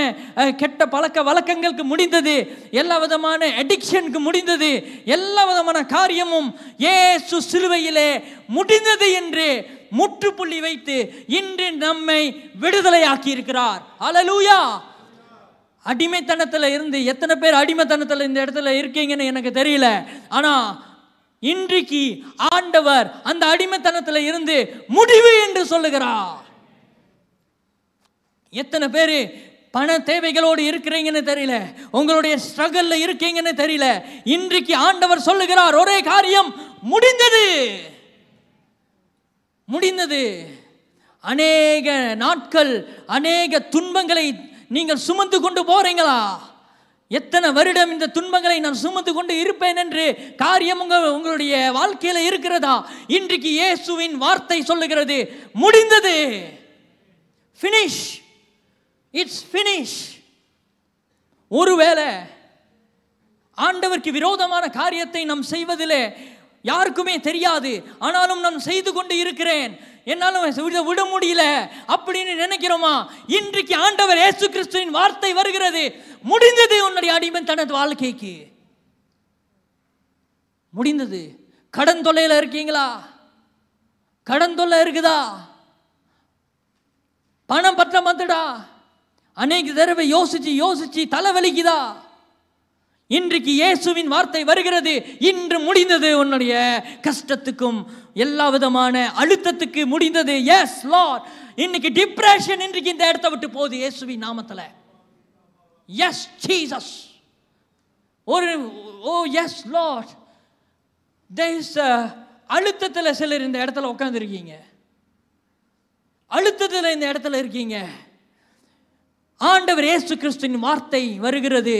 கெட்ட பழக்க வழக்கங்களுக்கு முடிந்தது, எல்லா விதமான அடிக்ஷனுக்கு முடிந்தது. எல்லா விதமான காரியமும் இயேசு சிலுவையிலே முடிந்தது என்று முற்றுப்புள்ளி வைத்து இன்று நம்மை விடுதலையாக்கி இருக்கிறார். அல்லேலூயா. அடிமைத்தனத்தில் இருந்து எத்தனை பேர் அடிமைத்தனத்தில் இந்த இடத்துல இருக்கீங்கன்னு எனக்கு தெரியல. ஆனா இன்றைக்கு ஆண்டவர் அந்த அடிமைத்தனத்தில் இருந்து முடிவு என்று சொல்லுகிறார். எத்தனை பேர் பண தேவைகளோடு இருக்கிறீங்கன்னு தெரியல, உங்களுடைய ஸ்ட்ரகல்ல இருக்கீங்கன்னு தெரியல. இன்றைக்கு ஆண்டவர் சொல்லுகிறார் ஒரே காரியம், முடிந்தது. முடிந்தது. அநேக நாட்கள் அநேக துன்பங்களை நீங்கள் சுமந்து கொண்டு போறீங்களா? எத்தனை வருடம் இந்த துன்பங்களை நான் சுமந்து கொண்டு இருப்பேன் என்று காரியம் உங்களுடைய வாழ்க்கையில இருக்கிறதா? இன்றைக்கு இயேசுவின் வார்த்தை சொல்லுகிறது முடிந்தது. finish, it's finish. ஒருவேளை ஆண்டவருக்கு விரோதமான காரியத்தை நாம் செய்வதிலே யாருக்குமே தெரியாது, ஆனாலும் நான் செய்து கொண்டு இருக்கிறேன், என்னாலும் விட முடியல அப்படின்னு நினைக்கிறோமா? இன்றைக்கு ஆண்டவர் இயேசு கிறிஸ்துவின் வார்த்தை வருகிறது, முடிந்தது உன்னுடைய அடிமைத்தன வாழ்க்கைக்கு. முடிந்தது. கடன் தொல்லையில இருக்கீங்களா? கடன் தொல்லை இருக்குதா? பணம் பற்ற மாட்டடா? அநேக தடவை யோசிச்சு தலைவலிக்குதா? இன்றைக்கு இயேசுவின் வார்த்தை வருகிறது, இன்று முடிந்தது. உன்னுடைய கஷ்டத்துக்கும் எல்லா விதமான அழுத்தத்துக்கு முடிந்தது. S Lord. இன்னைக்கு டிப்ரெஷன் இன்றைக்கு இந்த இடத்தை விட்டு போகுது இயேசுவின் நாமத்தில். Yes Jesus. Yes Lord. அழுத்தத்தில் சிலர் இந்த இடத்துல உட்கார்ந்து இருக்கீங்க, அழுத்தத்தில் இந்த இடத்துல இருக்கீங்க. ஆண்டவர் இயேசு கிறிஸ்துவின் வார்த்தை வருகிறது,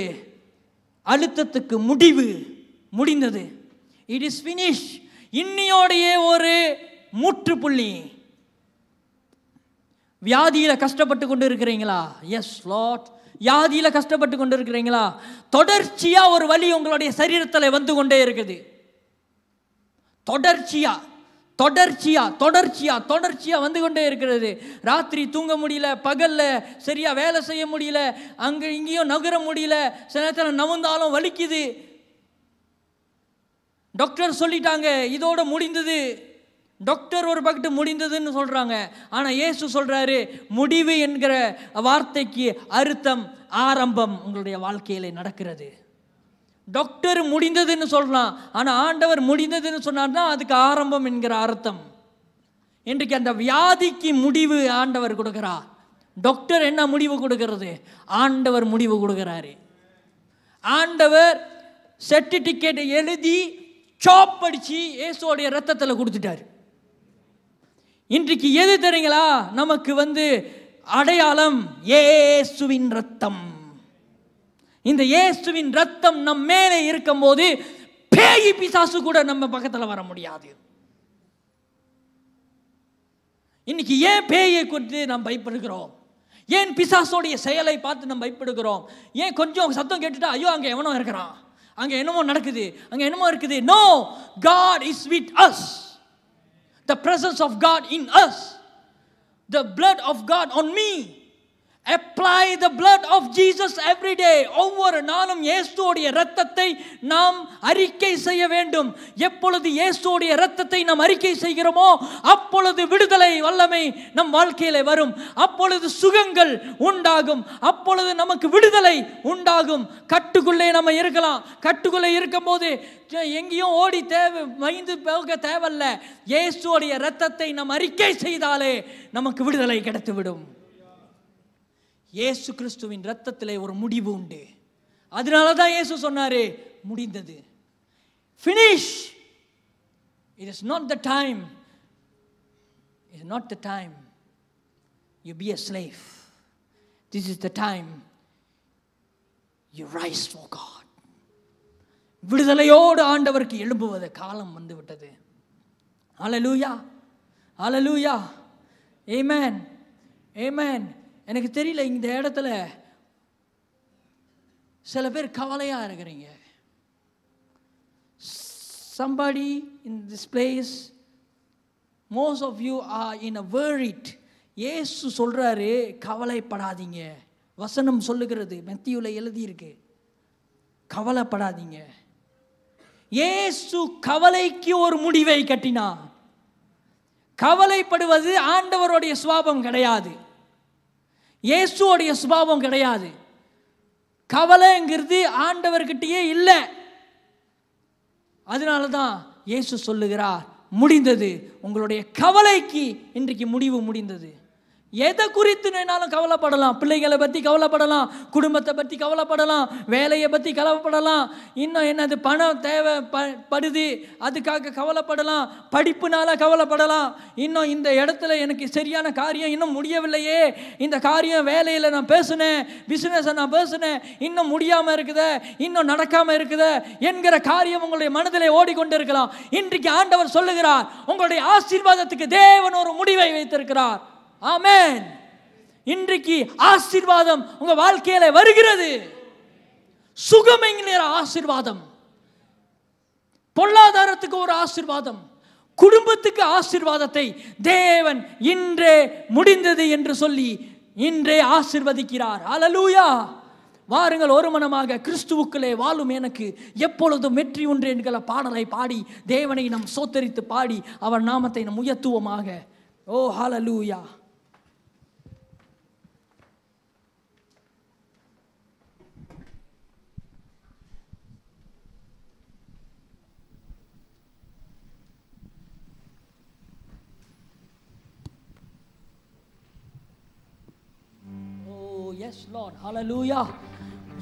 அழுத்தத்துக்கு முடிவு, முடிந்தது. It is finish. இன்னையோடைய ஒரு முற்றுப்புள்ளி. வியாதியில கஷ்டப்பட்டு கொண்டு இருக்கிறீங்களா? S Lord. வியாதியில கஷ்டப்பட்டு கொண்டு இருக்கிறீங்களா? தொடர்ச்சியா ஒரு வலி உங்களுடைய சரீரத்தில் வந்து கொண்டே இருக்குது. தொடர்ச்சியா தொடர்ச்சியா தொடர்ச்சியா தொடர்ச்சியா வந்து கொண்டே இருக்கிறது. ராத்திரி தூங்க முடியல, பகல்ல சரியா வேலை செய்ய முடியல, அங்க இங்கேயும் நகர முடியல, சில நேரத்தில் நவுந்தாலும் வலிக்குது. டாக்டர் சொல்லிட்டாங்க இதோட முடிந்தது. டாக்டர் ஒரு பக்கத்து முடிந்ததுன்னு சொல்றாங்க, ஆனா இயேசு சொல்றாரு முடிவு என்கிற வார்த்தைக்கு அர்த்தம் ஆரம்பம் உங்களுடைய வாழ்க்கையில நடக்கிறது. டாக்டர் முடிந்ததுன்னு சொல்லலாம், ஆனா ஆண்டவர் முடிந்ததுன்னு சொன்னார்னா அதுக்கு ஆரம்பம் என்கிற அர்த்தம். இன்றைக்கு அந்த வியாதிக்கு முடிவு ஆண்டவர் கொடுக்கிறார். டாக்டர் என்ன முடிவு கொடுக்கிறது? ஆண்டவர் முடிவு கொடுக்கிறாரு. ஆண்டவர் சர்டிபிகேட் எழுதி சாப் அடிச்சு இயேசுவோடைய ரத்தத்தில் கொடுத்துட்டாரு. இன்றைக்கு எது தெரியுங்களா? நமக்கு அடையாளம் இயேசுவின் ரத்தம். இந்த இயேசுவின் ரத்தம் நம் மேலே இருக்கும்போது பேய் பிசாசு கூட நம்ம பக்கத்தில் வர முடியாது. இன்னைக்கு ஏன் பேயை குறித்து நாம் பயப்படுகிறோம்? ஏன் பிசாசோடைய செயலை பார்த்து நம்ம பயப்படுகிறோம்? ஏன் கொஞ்சம் சத்தம் கேட்டுட்டா ஐயோ அங்கே எவனோ இருக்கிறான், அங்கே என்னமோ நடக்குது, அங்கே என்னமோ இருக்குது? No, God is with us. The presence of God in us. The blood of God on me. Apply the blood of Jesus every day. ஒவ்வொரு நாளும் இயேசுவோடைய இரத்தத்தை நாம் அறிக்கை செய்ய வேண்டும். எப்பொழுது இயேசுவோடைய இரத்தத்தை நாம் அறிக்கை செய்கிறோமோ அப்பொழுது விடுதலை வல்லமை நம் வாழ்க்கையிலே வரும். அப்பொழுது சுகங்கள் உண்டாகும். அப்பொழுது நமக்கு விடுதலை உண்டாகும். கட்டுக்குள்ளே நம்ம இருக்கலாம். கட்டுக்குள்ளே இருக்கும்போது எங்கேயும் ஓடி பயந்து போக தேவையில்ல. இயேசுவோடைய இரத்தத்தை நாம் அறிக்கை செய்தாலே நமக்கு விடுதலை கிடைத்துவிடும். இயேசு கிறிஸ்துவின் இரத்தத்திலே ஒரு முடிவு உண்டு. அதனால தான் இயேசு சொன்னாரு முடிந்தது. Finish. It is not the time. It is not the time you be a slave. This is the time you rise for God. விடுதலையோடு ஆண்டவருக்கு எழும்புவது காலம் வந்து விட்டது. ஹல்லேலூயா, ஹல்லேலூயா, ஆமென், ஆமென். எனக்கு தெரியல, இந்த இடத்துல சில பேர் கவலையா இருக்கிறீங்க. Somebody in this place, most of you are in a worried. இயேசு சொல்றாரு கவலைப்படாதீங்க. வசனம் சொல்லுகிறது, மத்தேயுல எழுதி இருக்கு, கவலைப்படாதீங்க. இயேசு கவலைக்கு ஒரு முடிவை கட்டினார். கவலைப்படுவது ஆண்டவருடைய சுபாவம் கிடையாது, இயேசுவோடைய சுபாவம் கிடையாது. கவலைங்கிறது ஆண்டவர்கிட்டயே இல்லை. அதனால தான் இயேசு சொல்லுகிறார் முடிந்தது. உங்களுடைய கவலைக்கு இன்றைக்கு முடிவு முடிந்தது. எதை குறித்து வேணாலும் கவலைப்படலாம். பிள்ளைகளை பற்றி கவலைப்படலாம், குடும்பத்தை பற்றி கவலைப்படலாம், வேலையை பற்றி கவலைப்படலாம், இன்னும் என்னது பணம் தேவைப்படுது அதுக்காக கவலைப்படலாம், படிப்புனால கவலைப்படலாம், இன்னும் இந்த இடத்துல எனக்கு சரியான காரியம் இன்னும் முடியவில்லையே, இந்த காரியம் வேலையில் நான் பேசுனேன், பிஸ்னஸை நான் பேசுனேன், இன்னும் முடியாமல் இருக்குதே, இன்னும் நடக்காமல் இருக்குதே என்கிற காரியம் உங்களுடைய மனதிலே ஓடிக்கொண்டு இருக்கலாம். இன்றைக்கு ஆண்டவர் சொல்லுகிறார் உங்களுடைய ஆசீர்வாதத்துக்கு தேவன் ஒரு முடிவை வைத்திருக்கிறார். ஆமென். இன்றைக்கு ஆசீர்வாதம் உங்க வாழ்க்கையில வருகிறது. சுகம் என்கிற ஆசீர்வாதம், பொருளாதாரத்துக்கு ஒரு ஆசீர்வாதம், குடும்பத்துக்கு ஆசீர்வாதத்தை தேவன் இன்றே முடிந்தது என்று சொல்லி இன்றே ஆசீர்வதிக்கிறார். ஹல்லேலூயா. வாருங்கள் ஒரு மனமாக கிறிஸ்துவுக்குள்ளே வாழும் எனக்கு எப்பொழுதும் வெற்றி உண்டு என்கிற பாடலை பாடி தேவனை நாம் சோத்தரித்து பாடி அவர் நாமத்தை நாம் உயர்த்துவோமாக. ஓ ஹல்லேலூயா. Yes Lord, hallelujah.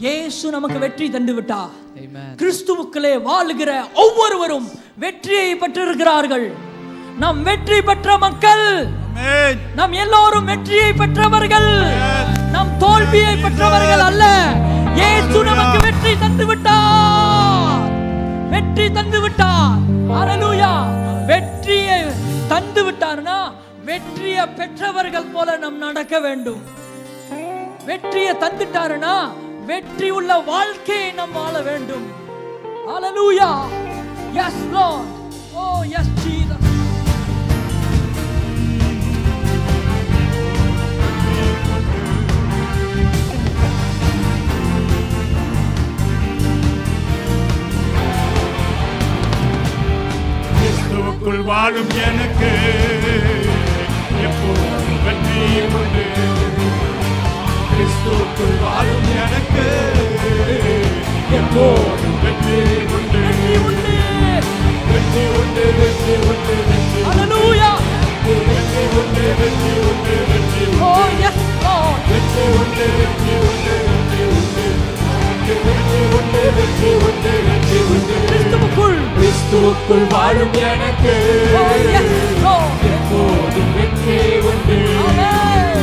இயேசு நமக்கு வெற்றி தந்து விட்டார். ஆமென். கிறிஸ்துவுக்குள்ளே வாழுகிற ஒவ்வொருவரும் வெற்றியை பெற்றிருக்கிறார்கள். நாம் வெற்றி பெற்ற மக்கள். ஆமென். நாம் எல்லோரும் வெற்றியை பெற்றவர்கள். நாம் தோல்வியை பெற்றவர்கள் அல்ல. இயேசு நமக்கு வெற்றி தந்து விட்டார். வெற்றி தந்து விட்டார். ஹalleluya. வெற்றியை தந்து விட்டார்னா வெற்றியை பெற்றவர்கள் போல நாம் நடக்க வேண்டும். வெற்றியை தந்துட்டாருன்னா வெற்றி உள்ள வாழ்க்கையை நாம் வாழ வேண்டும். ஹalleluya. Yes Lord. Oh yes Jesus. கிறிஸ்துவுக்குள் வாழும் எனக்கு எப்போதும் வெற்றி உண்டு. கிறிஸ்துவுக்குள் வாழும் எனக்கு எப்போதும் வெற்றி உண்டு. வெற்றி உண்டு, வெற்றி உண்டு, வெற்றி உண்டு, வெற்றி. ஹalleluya. உண்டு வெற்றி உண்டு வெற்றி உண்டு Oh yes Lord. வெற்றி உண்டு வெற்றி உண்டு வெற்றி உண்டு வெற்றி உண்டு வெற்றி உண்டு வெற்றி உண்டு கிறிஸ்துவுக்குள். கிறிஸ்துவுக்குள் வாழும் எனக்கு Oh yes Lord. எப்போதும் வெற்றி உண்டு Amen.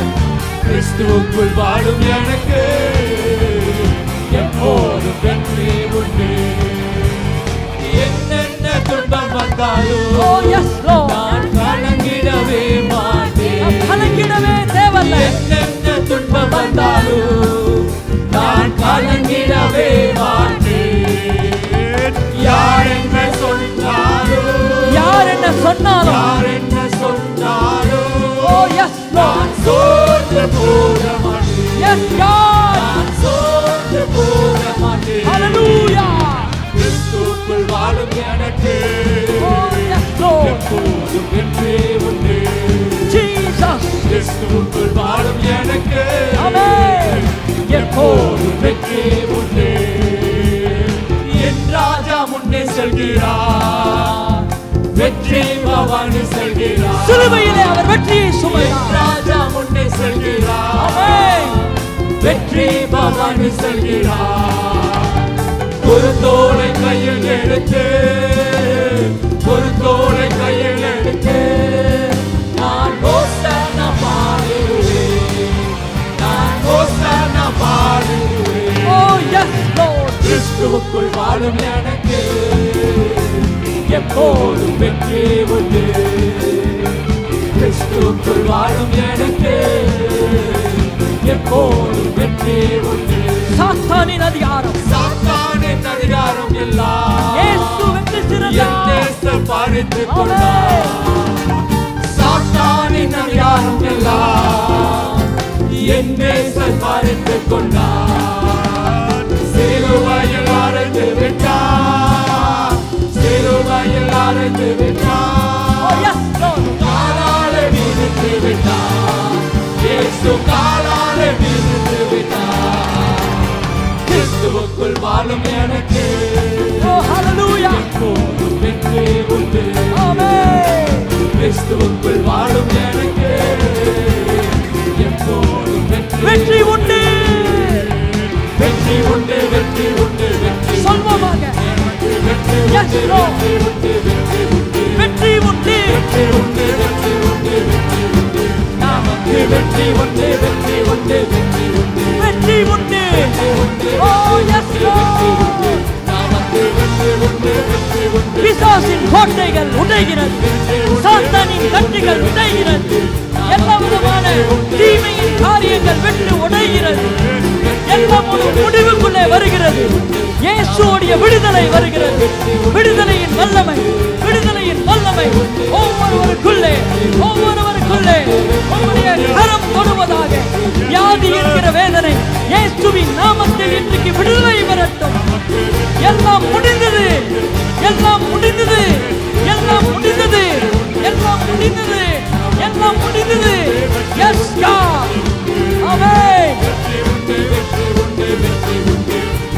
கிறிஸ்துவுக்குள் வாழும் எனக்கு எப்போதும் வெற்றி உண்டு என்னென்ன துன்பம் வந்தாலும் Oh yes Lord. நான் கலங்கிடவே மாட்டேன் கலங்கிடவே தேவையில்லை. என்னென்ன துன்பம் வந்தாலும் நான் கலங்கிடவே மாட்டேன் யார் என்ன சொன்னாலும் யார் என்ன சொன்னாலும் யார் என்ன சொன்னாலும் Oh yes Lord. நான் சோர்ந்து போக மாட்டேன் Yes God. நான் சோர்ந்து போக மாட்டேன் Hallelujah. கிறிஸ்துவுக்குள் வாழும் எனக்கு Oh yes Lord. எப்போதும் வெற்றி உண்டு Jesus. கிறிஸ்துவுக்குள் வாழும் எனக்கு Amen. எப்போதும் வெற்றி உண்டு என் ராஜா முன்னே செல்கிறார் வெற்றி பவானி செல்கிறார் சிலுவையிலே அவர் வெற்றியை என் சுமந்தார். ராஜா முன்னே செல்கிறார் Amen. வெற்றி பவானி செல்கிறார் ஒரு தோளை கையில் எடுத்து ஒரு தோளை கையில் எடுத்து நான் ஹோசன்னா பாடுவேன் நான் ஹோசன்னா பாடுவேன் Oh yes Lord. கிறிஸ்துவுக்குள் வாழும் எனக்கு எப்போதும் வெற்றி உண்டு கிறிஸ்துவுக்குள் வாழும் எனக்கு எப்போதும் வெற்றி உண்டு சாத்தானின் அதிகாரம் சாத்தானின் அதிகாரம் எல்லாம் இயேசு வெற்றி என் சிறந்தார். நேசர் பறித்துக் கொண்டார் சாத்தானின் அதிகாரம் எல்லாம் என் நேசர் பறித்துக் கொண்டார் சிலுவையில் அறைந்து விட்டார் சிலுவையில் அறைந்து Oh விட்டார் yes Lord. காலாலே வீழ்த்து விட்டார் இயேசு காலாலே வீழ்த்து விட்டார் கிறிஸ்துவுக்குள் வாழும் எனக்கு Oh hallelujah. எப்போதும் வெற்றி உண்டு Amen. கிறிஸ்துவுக்குள் வாழும் எனக்கு எப்போதும் வெற்றி உண்டு. வெற்றி உண்டு வெற்றி உண்டு வெற்றி சொல்வோமாக. வெற்றி Yes Lord. உண்டு வெற்றி உண்டு வெற்றி உண்டு. வெற்றி உண்டு வெற்றி உண்டு வெற்றி உண்டு நமக்கு வெற்றி உண்டு வெற்றி உண்டு வெற்றி உண்டு வெற்றி உண்டு. வெற்றி உண்டு Oh yes Lord. நமக்கு வெற்றி உண்டு வெற்றி உண்டு பிசாசின் கோட்டைகள் உடைகிறது. சாத்தானின் கட்டுகள் உடைகிறது. எல்லா விதமான தீமையின் காரியங்கள் வெற்றி உடைகிறது. எல்லாம் ஒரு முடிவுக்குள்ளே வருகிறது. இயேசுவுடைய விடுதலை வருகிறது. விடுதலையின் வல்லமை, விடுதலையின் வல்லமை ஒவ்வொருவருக்குள்ளே உம்முடைய கரம் தொடுவதாக. வியாதி என்கிற வேதனை இயேசுவின் நாமத்தில் இன்றைக்கு விடுதலை வரட்டும். எல்லாம் முடிந்தது, எல்லாம் முடிந்தது, எல்லாம் முடிந்தது, எல்லாம் முடிந்தது, எல்லாம் முடிந்தது. Yes God. Amen.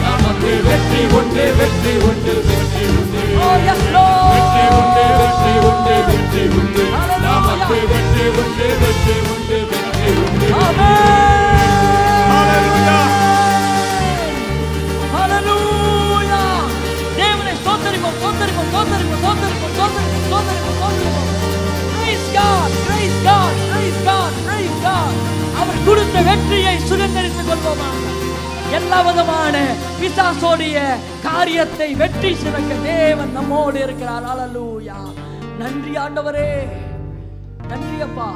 நமக்கு வெற்றி உண்டு வெற்றி உண்டு வெற்றி உண்டு Oh yes Lord. வெற்றி உண்டு வெற்றி உண்டு வெற்றி உண்டு நமக்கு Hallelujah. வெற்றி உண்டு வெற்றி உண்டு வெற்றி உண்டு Hallelujah. தேவனை ஸ்தோத்திரிப்போம், ஸ்தோத்திரிப்போம், ஸ்தோத்திரிப்போம், ஸ்தோத்திரிப்போம், ஸ்தோத்திரிப்போம், ஸ்தோத்திரிப்போம், ஸ்தோத்திரிப்போம். Praise God, praise God, praise God, praise God. அவர் கொடுத்த வெற்றியை சுதந்தரித்துக் கொள்வோமா? எல்லா விதமான பிசாசோடைய காரியத்தை வெற்றி சிறக்க தேவன் நம்மோடு இருக்கிறார். ஹல்லேலூயா. நன்றி ஆண்டவரே, நன்றி அப்பா.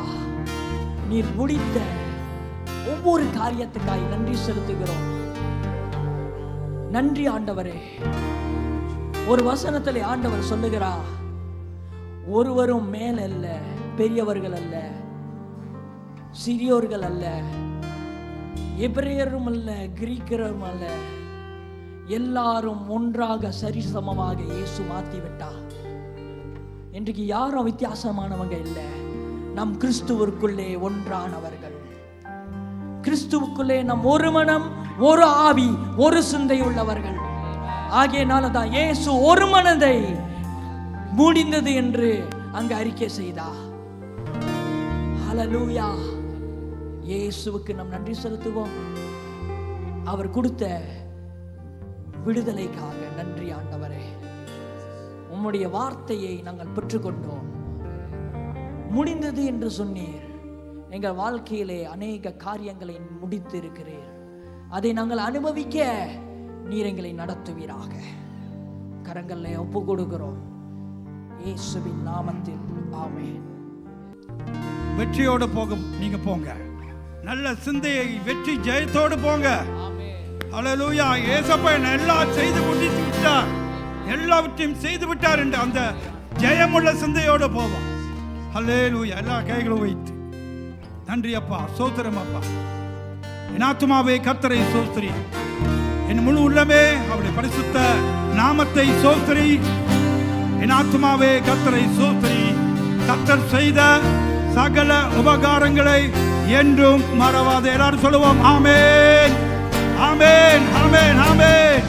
நீர் முடித்த ஒவ்வொரு காரியத்துக்காய் நன்றி செலுத்துகிறோம். நன்றி ஆண்டவரே. ஒரு வசனத்திலே ஆண்டவர் சொல்லுகிறார், ஒருவரும் மேல் அல்ல, பெரியவர்கள் அல்ல, சிறியோர்கள் அல்ல, எபிரேயரும் அல்ல, கிரீக்கரும் அல்ல, எல்லாரும் ஒன்றாக சரிசமமாக இயேசு மாத்தி விட்டார். இன்றைக்கு யாரும் வித்தியாசமானவங்க இல்லை. நம் கிறிஸ்துவுக்குள்ளே ஒன்றானவர்கள். கிறிஸ்துவுக்குள்ளே நம் ஒரு மனம், ஒரு ஆவி, ஒரு சிந்தை உள்ளவர்கள். ஆகையினால தான் இயேசு ஒரு மனதை முடிந்தது என்று அங்கு அறிக்கை செய்தார். ஹல்லேலூயா. இயேசுவுக்கு நாம் நன்றி செலுத்துவோம். அவர் கொடுத்த விடுதலைக்காக நன்றி ஆண்டவரே. உம்முடைய வார்த்தையை நாங்கள் பெற்றுக்கொண்டோம். முடிந்தது என்று சொன்னீர். எங்கள் வாழ்க்கையிலே அநேக காரியங்களை முடித்து இருக்கிறீர். அதை நாங்கள் அனுபவிக்க நீர் எங்களை நடத்துவீராக. கரங்களை ஒப்பு கொடுக்கிறோம் இயேசுவின் நாமத்தில். ஆமென். வெற்றியோடு நீங்க போங்க. நல்ல சிந்தையை வெற்றி ஜெயத்தோடு போங்க. ஹல்லேலூயா. இயேசப்பா எல்லாம் செய்து முடித்து விட்டார், எல்லாவற்றையும் செய்து விட்டார் என்று அந்த ஜெயமுள்ள சிந்தையோடு போவோம். ஹல்லேலூயா. எல்லா கைகளும் வைத்து நன்றி அப்பா, ஸ்தோத்திரம் அப்பா. என் ஆத்துமாவே கர்த்தரை ஸ்தோத்திரி, என் முழு உள்ளமே அவருடைய பரிசுத்த நாமத்தை ஸ்தோத்திரி. என் ஆத்துமாவே கர்த்தரை ஸ்தோத்திரி. கர்த்தர் செய்த சகல உபகாரங்களை என்றும் மறவாதே. எல்லாரும் சொல்லுவோம் ஆமென், ஆமென், ஆமென், ஆமென்.